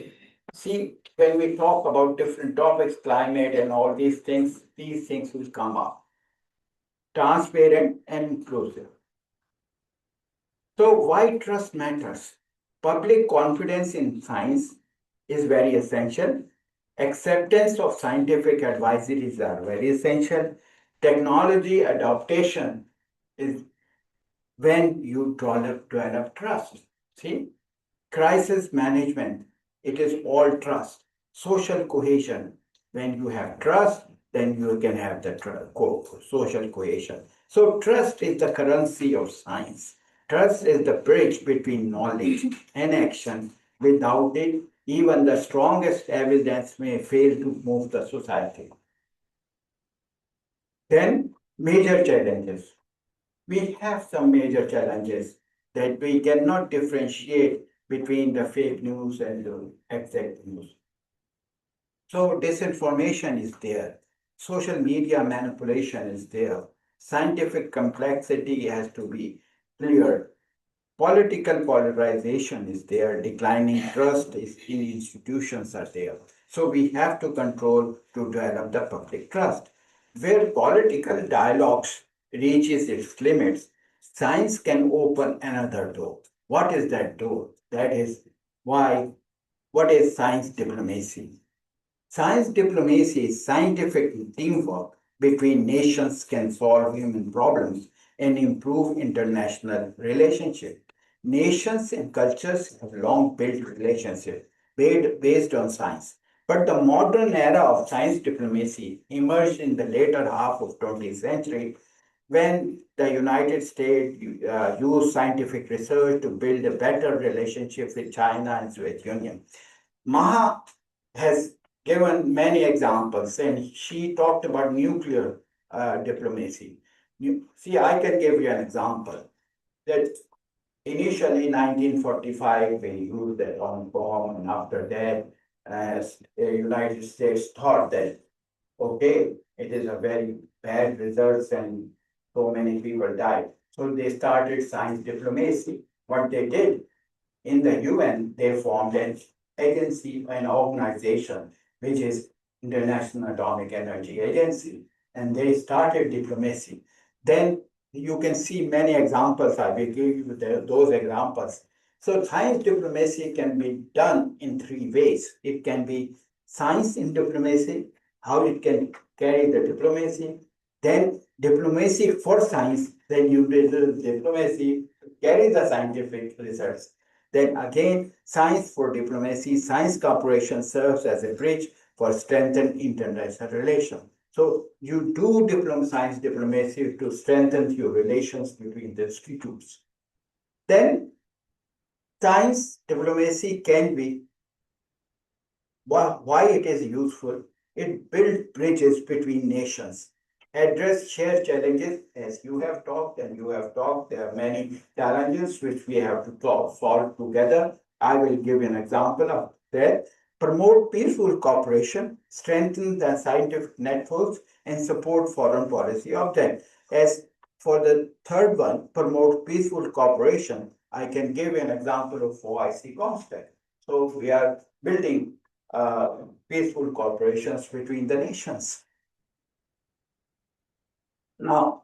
see, when we talk about different topics, climate and all these things will come up. Transparent and inclusive. So why trust matters? Public confidence in science is very essential. Acceptance of scientific advisories are very essential. Technology adaptation is when you develop trust. See, crisis management, it is all trust. Social cohesion, when you have trust, then you can have the social cohesion. So, trust is the currency of science. Trust is the bridge between knowledge and action. Without it, even the strongest evidence may fail to move the society. Then, major challenges. We have some major challenges that we cannot differentiate between the fake news and the exact news. So disinformation is there, social media manipulation is there, scientific complexity has to be cleared, political polarization is there, declining trust in institutions are there. So we have to control to develop the public trust. Where political dialogues reaches its limits, science can open another door. What is that door? That is why, what is science diplomacy? Science diplomacy is scientific teamwork between nations can solve human problems and improve international relationships. Nations and cultures have long built relationships based on science. But the modern era of science diplomacy emerged in the later half of 20th century when the United States used scientific research to build a better relationship with China and Soviet Union. Maha has given many examples, and she talked about nuclear diplomacy. See, I can give you an example that initially 1945 we used the atomic bomb, and after that, the United States thought that okay, it is a very bad results and so many people died. So they started science diplomacy. What they did in the UN, they formed an agency, an organization, which is International Atomic Energy Agency, and they started diplomacy. Then you can see many examples. I will give you those examples. So science diplomacy can be done in three ways. It can be science in diplomacy, how it can carry the diplomacy, then diplomacy for science, then you do diplomacy to carry the scientific results. Then again, science for diplomacy, science cooperation serves as a bridge for strengthened international relations. So you do science diplomacy to strengthen your relations between the institutes. Then science diplomacy can be why it is useful. It builds bridges between nations, address shared challenges as you have talked and you have talked. There are many challenges which we have to solve together. I will give an example of that. Promote peaceful cooperation, strengthen the scientific networks, and support foreign policy objectives. As for the third one, promote peaceful cooperation, I can give an example of OIC comstech. So we are building peaceful corporations between the nations. Now,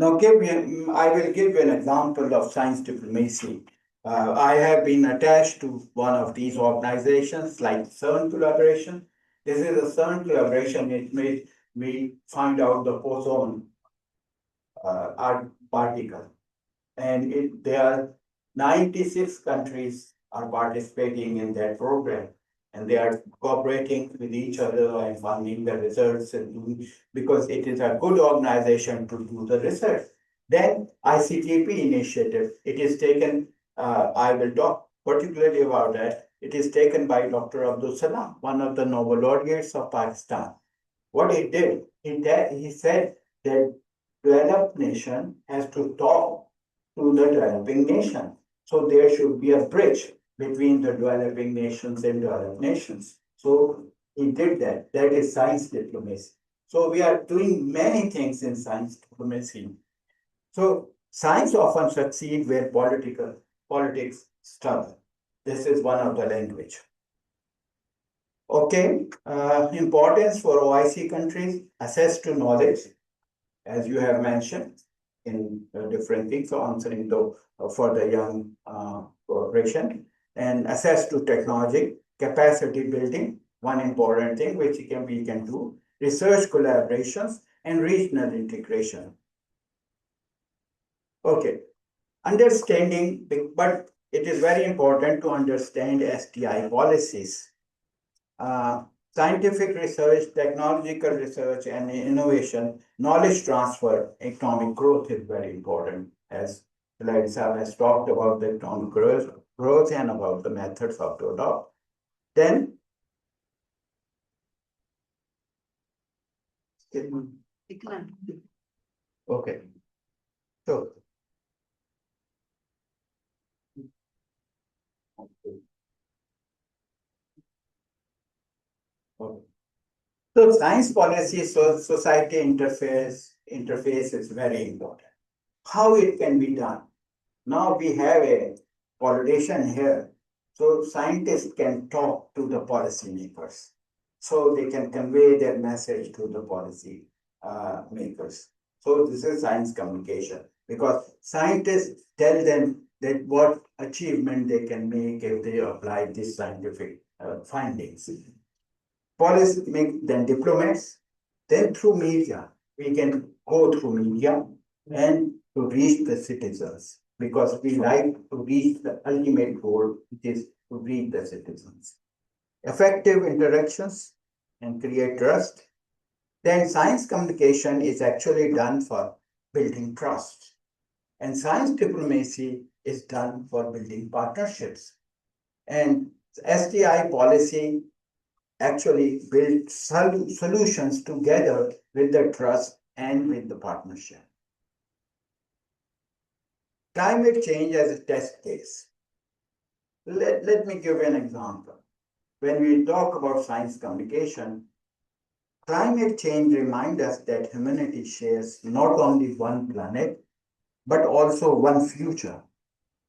I will give you an example of science diplomacy. I have been attached to one of these organizations like CERN collaboration. This is a CERN collaboration. It made me find out the boson particle. And there are 96 countries are participating in that program. And they are cooperating with each other and funding the research and doing, because it is a good organization to do the research. Then ICTP initiative, it is taken, I will talk particularly about that. It is taken by Dr. Abdul Salam, one of the Nobel laureates of Pakistan. What he did, he said that developed nation has to talk to the developing nation. So there should be a bridge between the developing nations and developed nations. So he did that. That is science diplomacy. So we are doing many things in science diplomacy. So science often succeeds where politics struggle. This is one of the language. Okay, importance for OIC countries, access to knowledge, as you have mentioned in different things, so answering for the young corporation, and access to technology, capacity building, one important thing which we can do, research collaborations, and regional integration. Okay, understanding, but it is very important to understand STI policies. Scientific research, technological research, and innovation, knowledge transfer, economic growth is very important, as Saab has talked about the economic growth and about the methods of to adopt. Then, okay, so okay. So science policy, society interface is very important. How it can be done? Now we have a politician here, so scientists can talk to the policymakers, so they can convey their message to the policy makers. So this is science communication, because scientists tell them that what achievement they can make if they apply these scientific findings. Policy make then diplomats, then through media, we can go through media and to reach the citizens, because we like to reach the ultimate goal, which is to reach the citizens. Effective interactions and create trust. Then science communication is actually done for building trust. And science diplomacy is done for building partnerships. And STI policy actually build solutions together with the trust and with the partnership. Climate change as a test case. Let me give you an example. When we talk about science communication, climate change reminds us that humanity shares not only one planet, but also one future.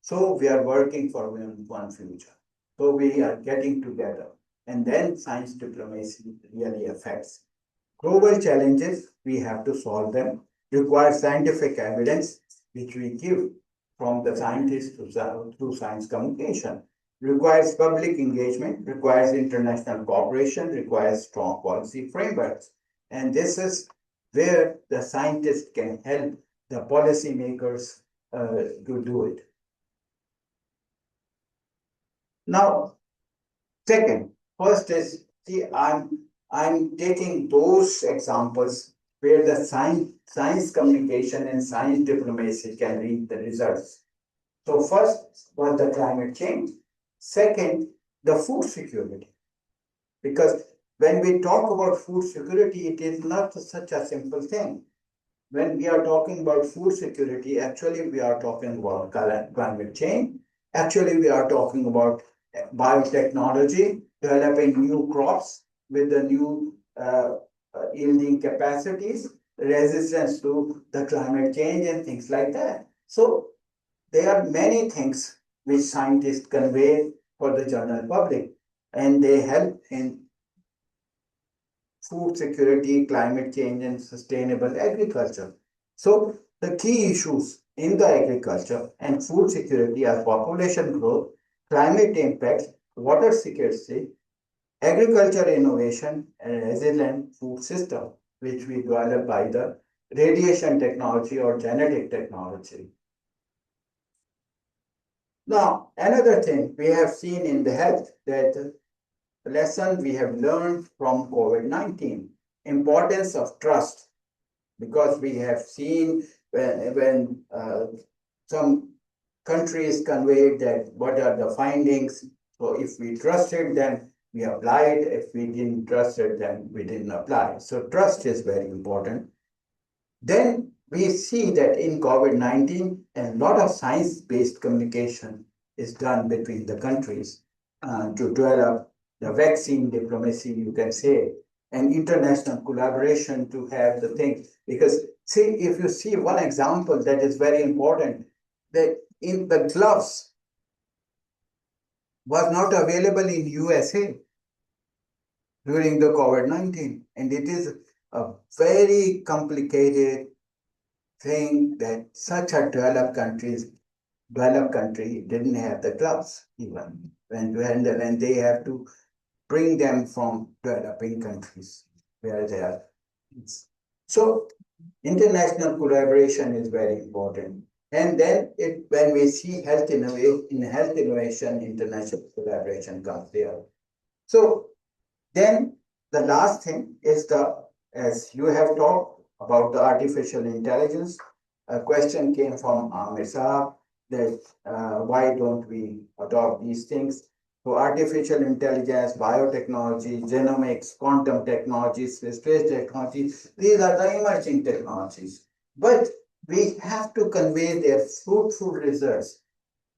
So we are working for one future. So we are getting together. And then science diplomacy really affects. Global challenges, we have to solve them, require scientific evidence, which we give from the scientists through science communication, requires public engagement, requires international cooperation, requires strong policy frameworks. And this is where the scientists can help the policymakers to do it. Now, second, first is, see, I'm taking those examples where the science communication and science diplomacy can reach the results. So first was the climate change. Second, the food security. Because when we talk about food security, it is not such a simple thing. When we are talking about food security, actually we are talking about climate change. Actually, we are talking about biotechnology, developing new crops with the new yielding capacities, resistance to the climate change and things like that. So there are many things which scientists convey for the general public, and they help in food security, climate change, and sustainable agriculture. So the key issues in the agriculture and food security are population growth, climate impacts, water scarcity, agriculture innovation, and resilient food system, which we develop by the radiation technology or genetic technology. Now, another thing we have seen in the health that lesson we have learned from COVID-19, importance of trust, because we have seen when some countries conveyed that what are the findings. So if we trusted them, we applied. If we didn't trust it, then we didn't apply. So trust is very important. Then we see that in COVID-19, a lot of science-based communication is done between the countries to develop the vaccine diplomacy, you can say, and international collaboration to have the thing. Because see, if you see one example that is very important, that in the gloves was not available in USA during the COVID-19, and it is a very complicated thing that such a developed country didn't have the gloves even when they have to bring them from developing countries where they are. So international collaboration is very important. And then when we see health innovation, international collaboration comes there. So then the last thing is as you have talked about the artificial intelligence, a question came from Amir Saab that why don't we adopt these things? So artificial intelligence, biotechnology, genomics, quantum technologies, space technology, these are the emerging technologies. But we have to convey their fruitful results.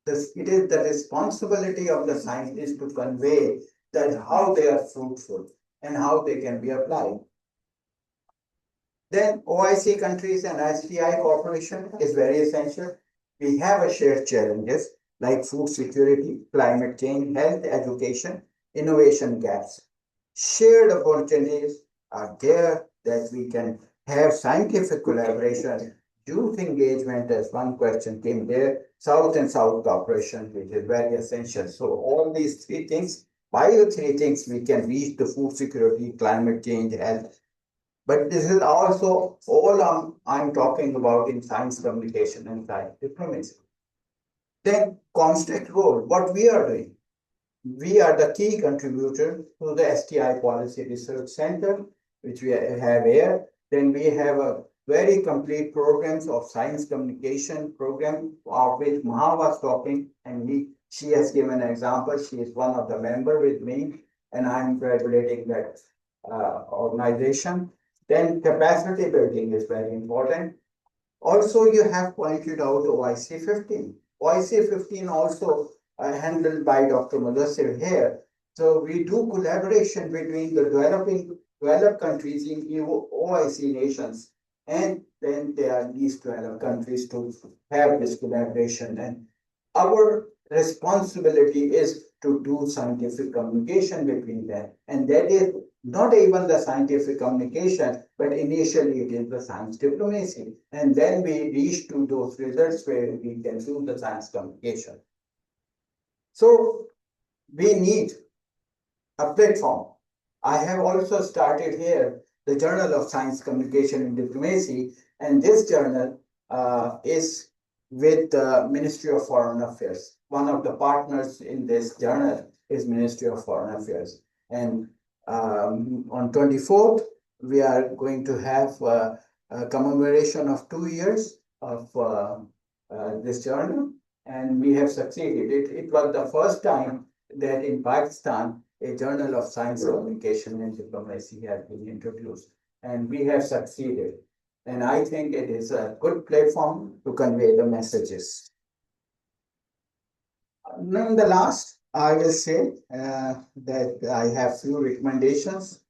It is the responsibility of the scientists to convey that how they are fruitful and how they can be applied. Then OIC countries and STI cooperation is very essential. We have a shared challenges like food security, climate change, health, education, innovation gaps. Shared opportunities are there that we can have scientific collaboration, youth engagement as one question came there, South and South cooperation, which is very essential. So all these three things, by the three things, we can reach the food security, climate change, health. But this is also all I'm talking about in science communication and science diplomacy. Then comstech role, what we are doing. We are the key contributor to the STI Policy Research Center, which we have here. Then we have a very complete programs of science communication program of which Maha was talking, and she has given an example. She is one of the member with me, and I'm regulating that organization. Then capacity building is very important. Also, you have pointed out OIC 15. OIC 15 also handled by Dr. Mudassir here. So we do collaboration between the developed countries in OIC nations, and then there are these developed countries to have this collaboration. And our responsibility is to do scientific communication between them. And that is not even the scientific communication, but initially it is the science diplomacy. And then we reach to those results where we can do the science communication. So we need a platform. I have also started here the Journal of Science Communication and Diplomacy, and this journal is with the Ministry of Foreign Affairs. One of the partners in this journal is Ministry of Foreign Affairs. And on 24th, we are going to have a commemoration of 2 years of this journal, and we have succeeded. It was the first time that in Pakistan a journal of science communication and diplomacy has been introduced, and we have succeeded. And I think it is a good platform to convey the messages. Now, in the last, I will say that I have few recommendations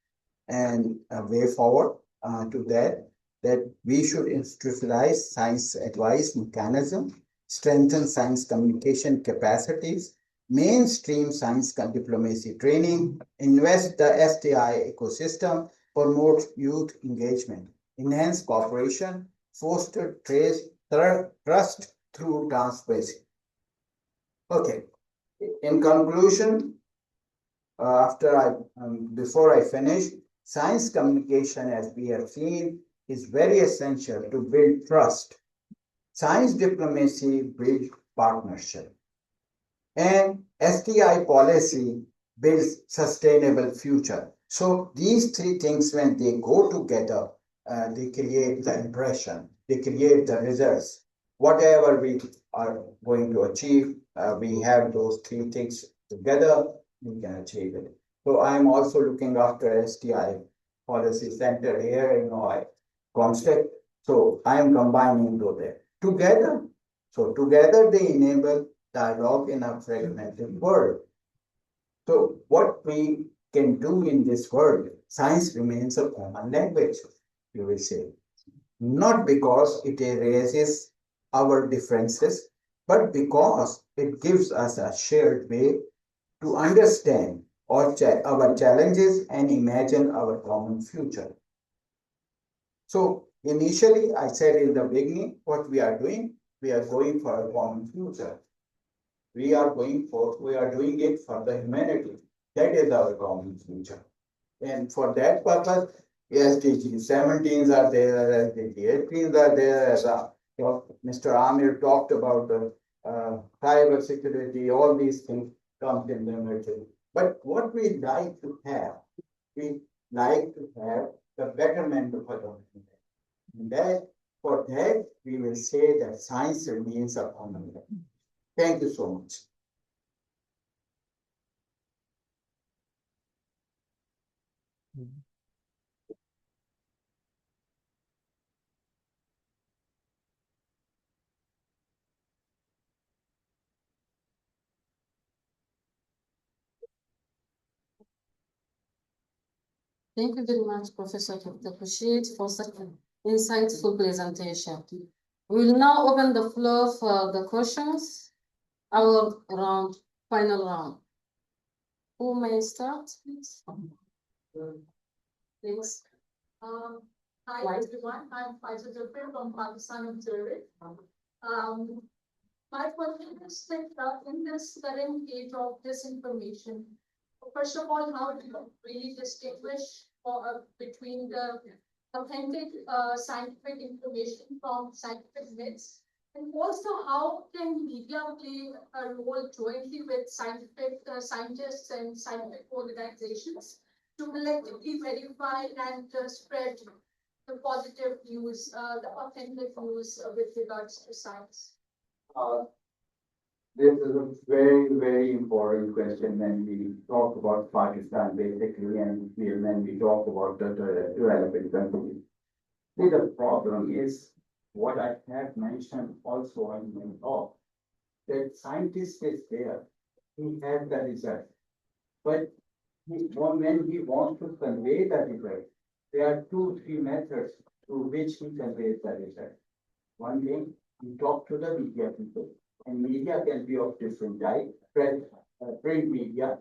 and a way forward to that we should institutionalize science advice mechanism, strengthen science communication capacities, mainstream science diplomacy training, invest the STI ecosystem, promote youth engagement, enhance cooperation, foster trust through transparency. Okay, in conclusion, before I finish, science communication, as we have seen, is very essential to build trust. Science diplomacy builds partnership. And STI policy builds sustainable future. So these three things, when they go together, they create the impression, they create the results. Whatever we are going to achieve, we have those three things together, we can achieve it. So I am also looking after STI policy center here in comstech. So I am combining those there together. So together they enable dialogue in a fragmented world. So what we can do in this world, science remains a common language, you will say. Not because it erases our differences, but because it gives us a shared way to understand our challenges and imagine our common future. So initially, I said in the beginning, what we are doing, we are going for a common future. We are doing it for the humanity. That is our common future. And for that purpose, SDG 17s are there, SDG 18s are there, as Mr. Amir talked about the cyber security, all these things come in the emergency. But what we like to have the betterment of our humanity. And that, for that, we will say that science remains a common language. Thank you so much. Thank you very much, Professor Dr. Bashir, for such an insightful presentation. We will now open the floor for the questions, our final round. Who may start, please? Thanks. Hi everyone, I'm Faisal Jaffer from Pakistan Observer. My question is that in this current age of disinformation, first of all, how do you really distinguish between the authentic scientific information from scientific myths? And also, how can media play a role jointly with scientists and scientific organizations to collectively verify and spread the positive news, the authentic news with regards to science? This is a very, very important question when we talk about Pakistan, basically, and when we talk about the developing countries. See, the problem is what I have mentioned also in my talk, that scientist is there, he has the result, but when he wants to convey the result, there are 2-3 methods through which he conveys the result. One thing, he talks to the media people, and media can be of different type, print media,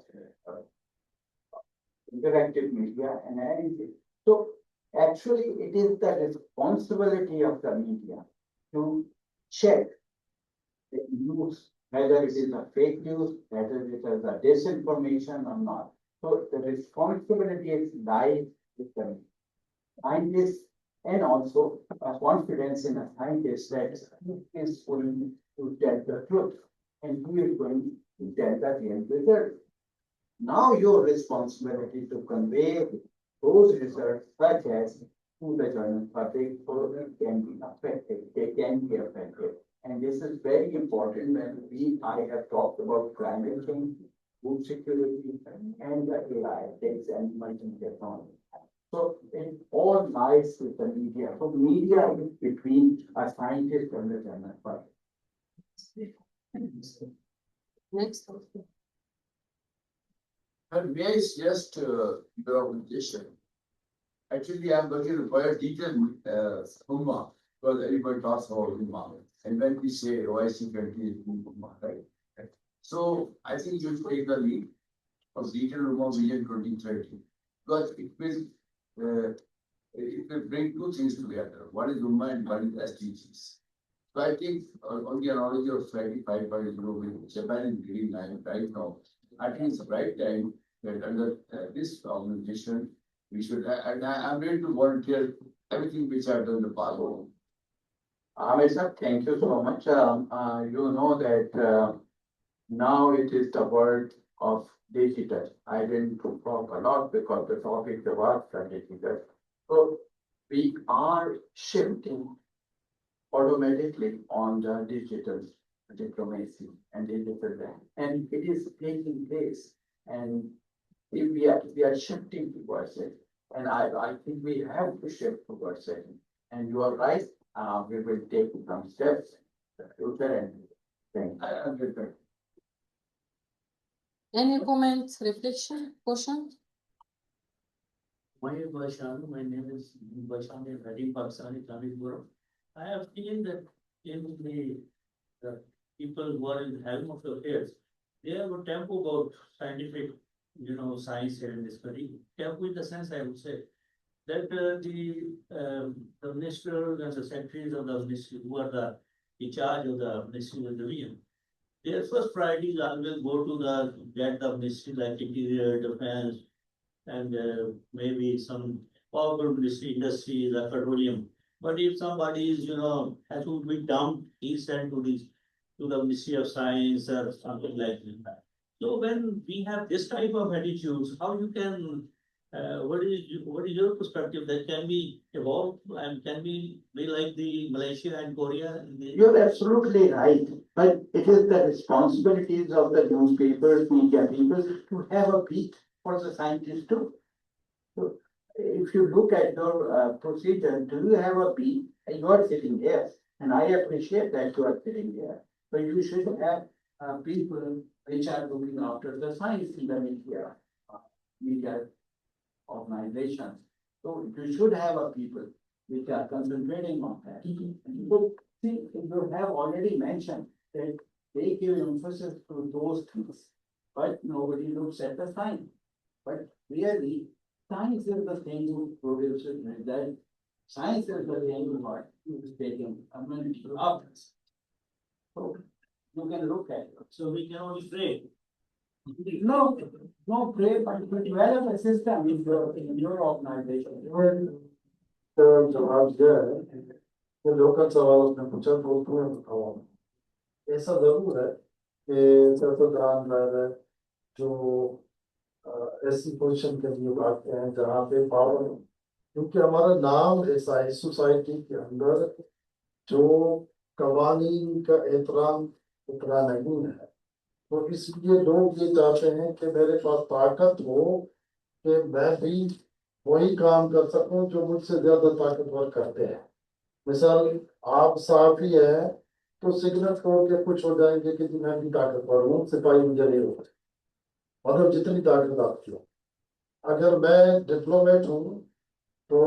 interactive media, and anything. So actually, it is the responsibility of the media to check the news, whether it is a fake news, whether it is a disinformation or not. So the responsibility lies with the scientists, and also a confidence in a scientist that he is going to tell the truth and he is going to tell the real result. Now your responsibility to convey those results such as to the general public so it can be affected, they can be affected. And this is very important when I have talked about climate change. food security, and the AI, takes and emerging technology. So it all lies with the media. So media is between a scientist and the journalist. Next. And may I suggest your organization? Actually, I'm going to require detailed Ummah, because everybody talks about Ummah. And when we say OIC country is Ummah, right? So I think you should take the lead of detailed Ummah Vision 2030. Because it will bring two things together. One is Ummah and one is SDGs. So I think on the analogy of 25.0 with Japan in green line right now, I think it's the right time that under this organization, we should, and I'm ready to volunteer everything which I've done in the past. Ahmed sir, thank you so much. You know that now it is the world of digital. I didn't talk a lot because the topic was digital. So we are shifting automatically on the digital diplomacy and digital land. And it is taking place. And if we are shifting towards it. And I think we have to shift towards it. And you are right, we will take some steps in the future and thank you. Any comments, reflection, question? My name is Bashan, Ready Pakistani Islamic Bureau. I have seen that in the people who are in the helm of the affairs, they have a tempo about scientific, science here in this country. Tempo in the sense, I would say, that the ministers and the secretaries of the ministry who are in charge of the ministry of the region, their first priority is always go to get the ministry like interior, defense, and maybe some power industry, like petroleum. But if somebody is, has to be dumped, he sent to the Ministry of Science or something like that. So when we have this type of attitudes, how you can, what is your perspective that can be evolved and can be like the Malaysia and Korea? You're absolutely right, but it is the responsibilities of the newspapers, media people to have a beat for the scientists too. So if you look at your procedure, do you have a beat? You are sitting here, and I appreciate that you are sitting here. But you should have people which are looking after the science in the media organizations. So you should have a people which are concentrating on that. So see, you have already mentioned that they give emphasis to those things, but nobody looks at the science. But really, science is the thing who produces result. Science is the thing what is taking community up. So you can look at it. So we can only pray. No pray, but develop a system in your organization. जवाब यह है कि local सवाल उसने पूछा तो तुम्हें बताओ ऐसा जरूर है कि सरदारान है जो ऐसी पोजीशन के लिए आते हैं जहाँ पे पावर क्योंकि हमारा नाम ऐसा है सोसाइटी के अंदर जो कवानीन का एहतराम उतना नहीं है तो इसलिए लोग ये चाहते हैं कि मेरे पास ताकत हो कि मैं भी वही काम कर सकूं जो मुझसे ज्यादा ताकतवर करते हैं मिसाल आप साफी है तो सिग्नल तोड़ के कुछ हो जाएंगे कि मैं भी ताकतवर हूँ सिपाही मुझे नहीं होते मतलब जितनी ताकत आपकी हो अगर मैं डिप्लोमेट हूँ तो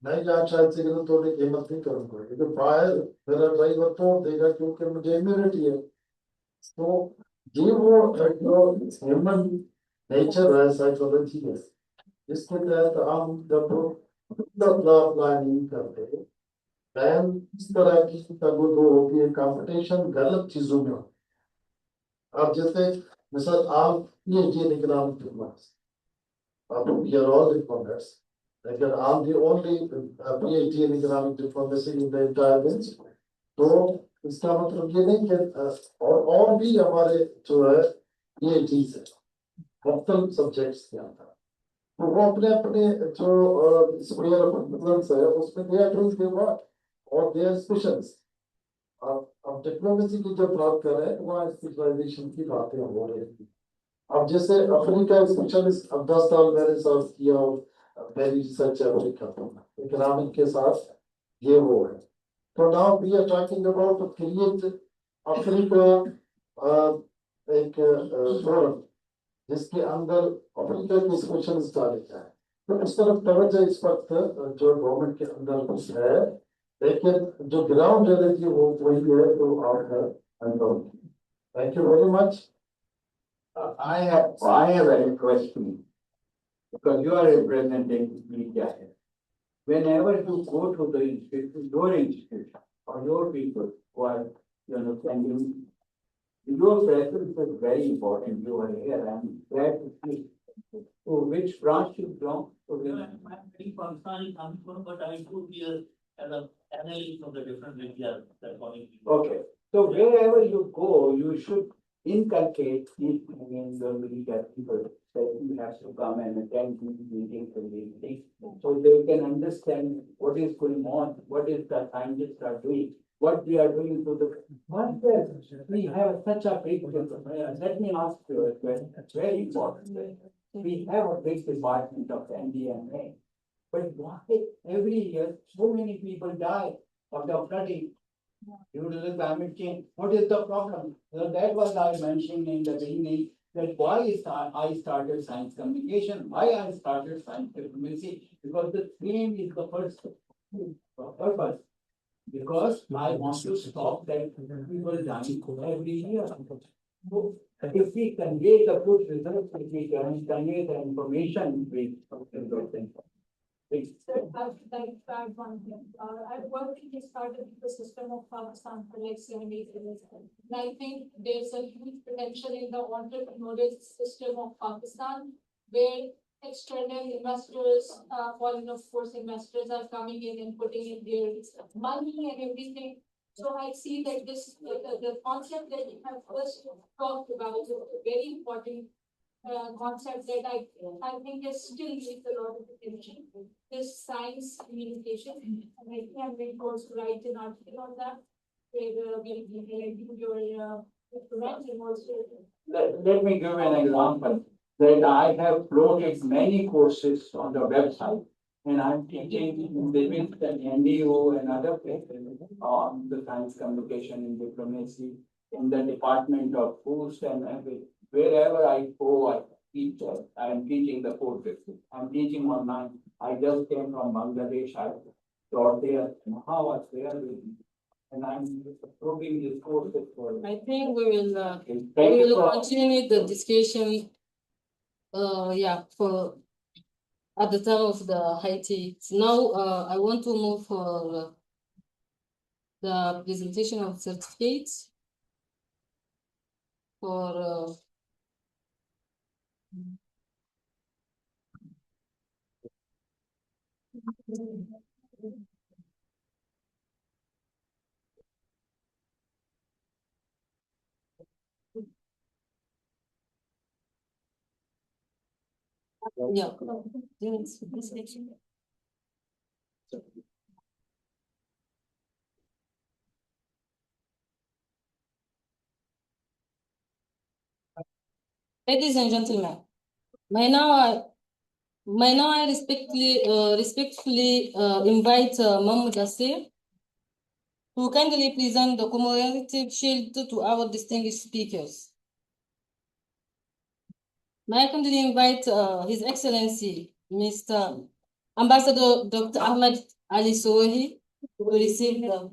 मैं यहाँ शायद सिग्नल तोड़ने की हिम्मत नहीं करूंगा क्योंकि फायर मेरा ड्राइवर तोड़ देगा क्योंकि मुझे इम्यूनिटी है तो ये वो ह्यूमन नेचर है साइकोलॉजी है जिसके तहत हम जब प्लानिंग करते हैं प्लान इस तरह की तगो होती है कंपटीशन गलत चीजों में अब जैसे मिसाल आप PhD economic diplomats we are all diplomats like I'm the only PhD in economic diplomacy in the entire world तो इसका मतलब ये नहीं कि और भी हमारे जो है PhDs है मुख्तलिफ सब्जेक्ट्स के अंदर तो वो अपने अपने जो स्पेयर ऑफ इन्फ्लुएंस है उसमें they are doing their work और दे आर स्पेशलिस्ट अब डिप्लोमेसी की जब बात कर रहे हैं तो वहाँ स्पेशलाइजेशन की बातें हो रही हैं अब जैसे अफ्रीका स्पेशलिस्ट अब 10 साल मैंने सर्च किया पहली रिसर्च अफ्रीका इकोनॉमिक के साथ ये वो है तो now we are talking about to create Africa एक फोरम जिसके अंदर अफ्रीका के स्पेशलिस्ट डाले जाए तो इस तरफ तवज्जो इस वक्त जो गवर्नमेंट के अंदर कुछ है लेकिन जो ग्राउंड रियलिटी वो वही है तो आप है thank you very much I have a question because you are representing media here. Whenever you go to the institution, your institution or your people who are, sending, your presence is very important. You are here. I'm glad to see. So which branch you belong to? I'm very Pakistani coming from, but I do here as a analyst of the different media that calling. Okay, so wherever you go, you should inculcate these things in the media people that you have to come and attend these meetings and these things. So they can understand what is going on, what is the scientists are doing, what we are doing to the. What else? We have such a big, let me ask you a question, it's very important. We have a big department of NDMA. But why every year so many people die of the flooding due to the climate change? What is the problem? So that was I mentioned in the beginning that why I started science communication, why I started science diplomacy, because the theme is the first purpose. Because I want to stop that people dying every year. So if we convey the good results, if we can convey the information, we can do things. Sir, I'd like to add one thing. I've worked in this part of the system of Pakistan for like 7 8 years. And I think there's a huge potential in the entrepreneurial system of Pakistan where external investors, foreign of course investors are coming in and putting in their money and everything. So I see that the concept that you have first talked about is a very important concept that I think is still needs a lot of attention. This science communication, and I think I'm going to also write an article on that, where we'll be highlighting your recommend and also. Let me give an example that I have floated many courses on the website. And I'm teaching in the and NDO and other places on the science communication and diplomacy in the Department of Foods and everything. Wherever I go, I teach. I am teaching the 450. I'm teaching online. I just came from Bangladesh. I taught there. How was there? And I'm proving this course for. I think we will continue the discussion. Yeah, for at the time of the Haiti. Now, I want to move for the presentation of certificates for. Yeah. Ladies and gentlemen, may now I respectfully invite Mahmoud Assir to kindly present the commemorative shield to our distinguished speakers. May I kindly invite His Excellency, Mr. Ambassador Dr. Ahmed Ali Sohi, to receive the.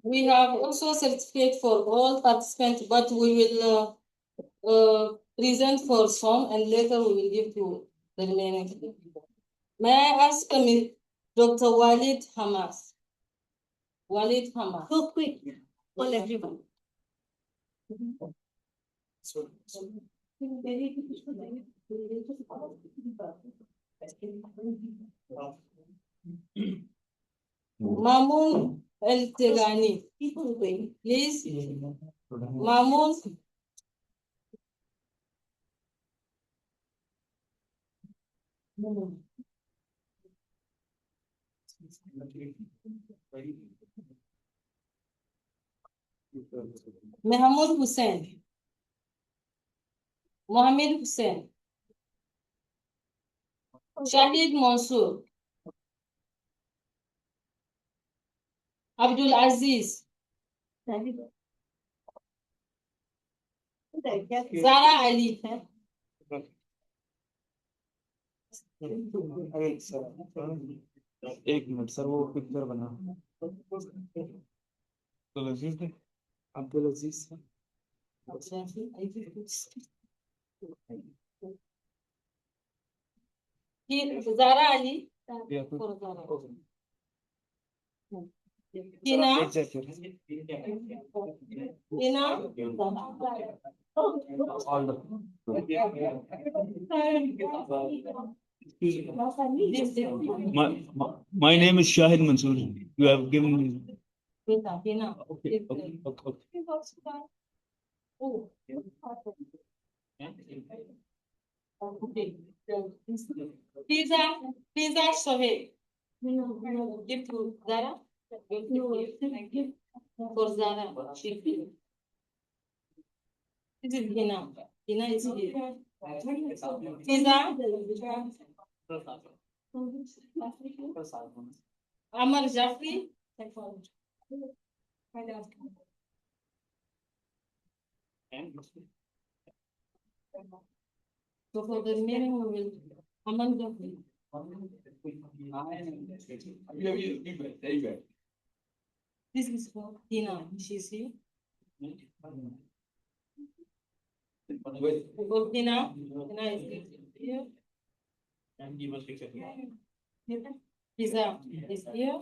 We have also certificate for all participants, but we will present for some and later we will give to the remaining. May I ask Dr. Walid Hamas? Walid Hamas. Go quick, all everyone. Mamun El Tigani. Please. Mamun. Mahmoud Hussein. Mohammed Hussein. Shahid Mansour. Abdul Aziz. Zara Ali. एक minute sir वो picture बना अब्दुल अजीज ने अब्दुल अजीज Zara Ali. Tina. Tina. all the my name is Shahid Mansoor. You have given me. Tina. Okay. Pizza Sohail. Give to Zara. For Zara. This is Hina. Hina is here. Pizza. Amar Jafri. So for the remaining we will Aman Jafri. This is for Hina. She's here. For Hina. Hina is here. Pizza is here.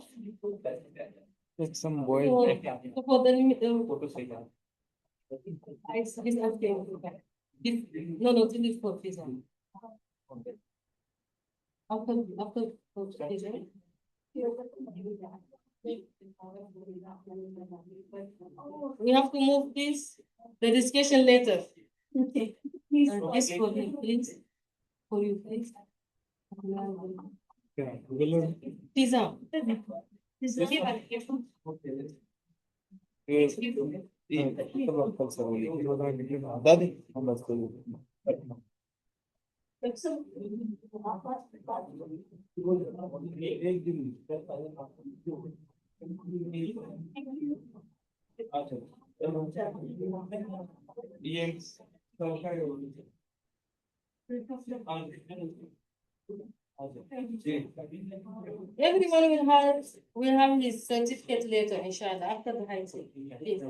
Like some boy. So for the no, this is for pizza. After pizza. We have to move this, the discussion later. Okay. This for you, please. For you, please. Pizza. Everyone will have his certificate later, inshallah, after the high school. Please.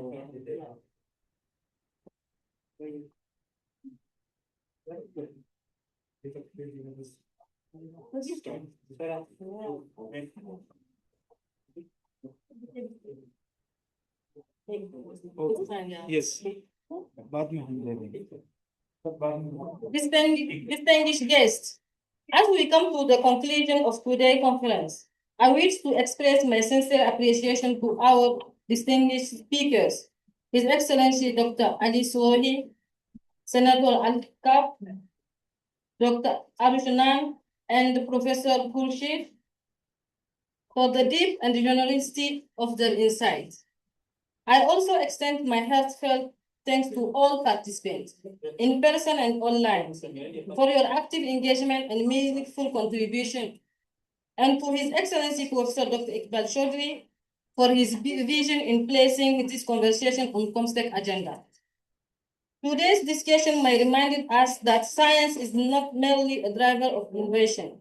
Yes. बाद में हम ले लेंगे. Distinguished guests, as we come to the conclusion of today's conference, I wish to express my sincere appreciation to our distinguished speakers, His Excellency Dr. Ali Sohi, Senator Al-Kaf, Dr. Arushanan, and Professor Khurshid, for the deep and generosity of their insights. I also extend my heartfelt thanks to all participants, in person and online, for your active engagement and meaningful contribution, and to His Excellency Professor Dr. Iqbal Chaudhry for his vision in placing this conversation on comstech agenda. Today's discussion may remind us that science is not merely a driver of innovation,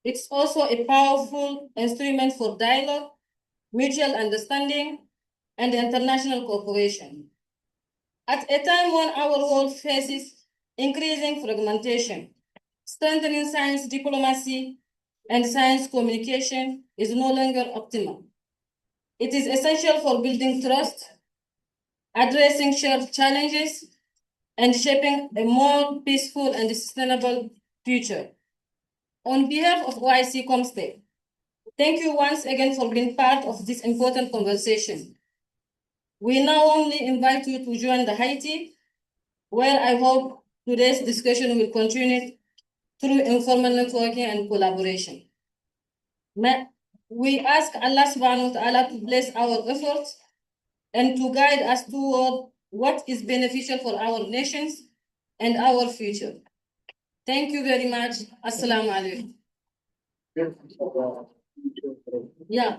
It's also a powerful instrument for dialogue, mutual understanding, and international cooperation. At a time when our world faces increasing fragmentation, strengthening science diplomacy and science communication is no longer optimal. It is essential for building trust, addressing shared challenges, and shaping a more peaceful and sustainable future. On behalf of OIC Comstech, thank you once again for being part of this important conversation. We now only invite you to join the Haiti, where I hope today's discussion will continue through informal networking and collaboration. We ask Allah subhanahu wa ta'ala to bless our efforts and to guide us toward what is beneficial for our nations and our future. Thank you very much. Assalamu alaikum. Yeah.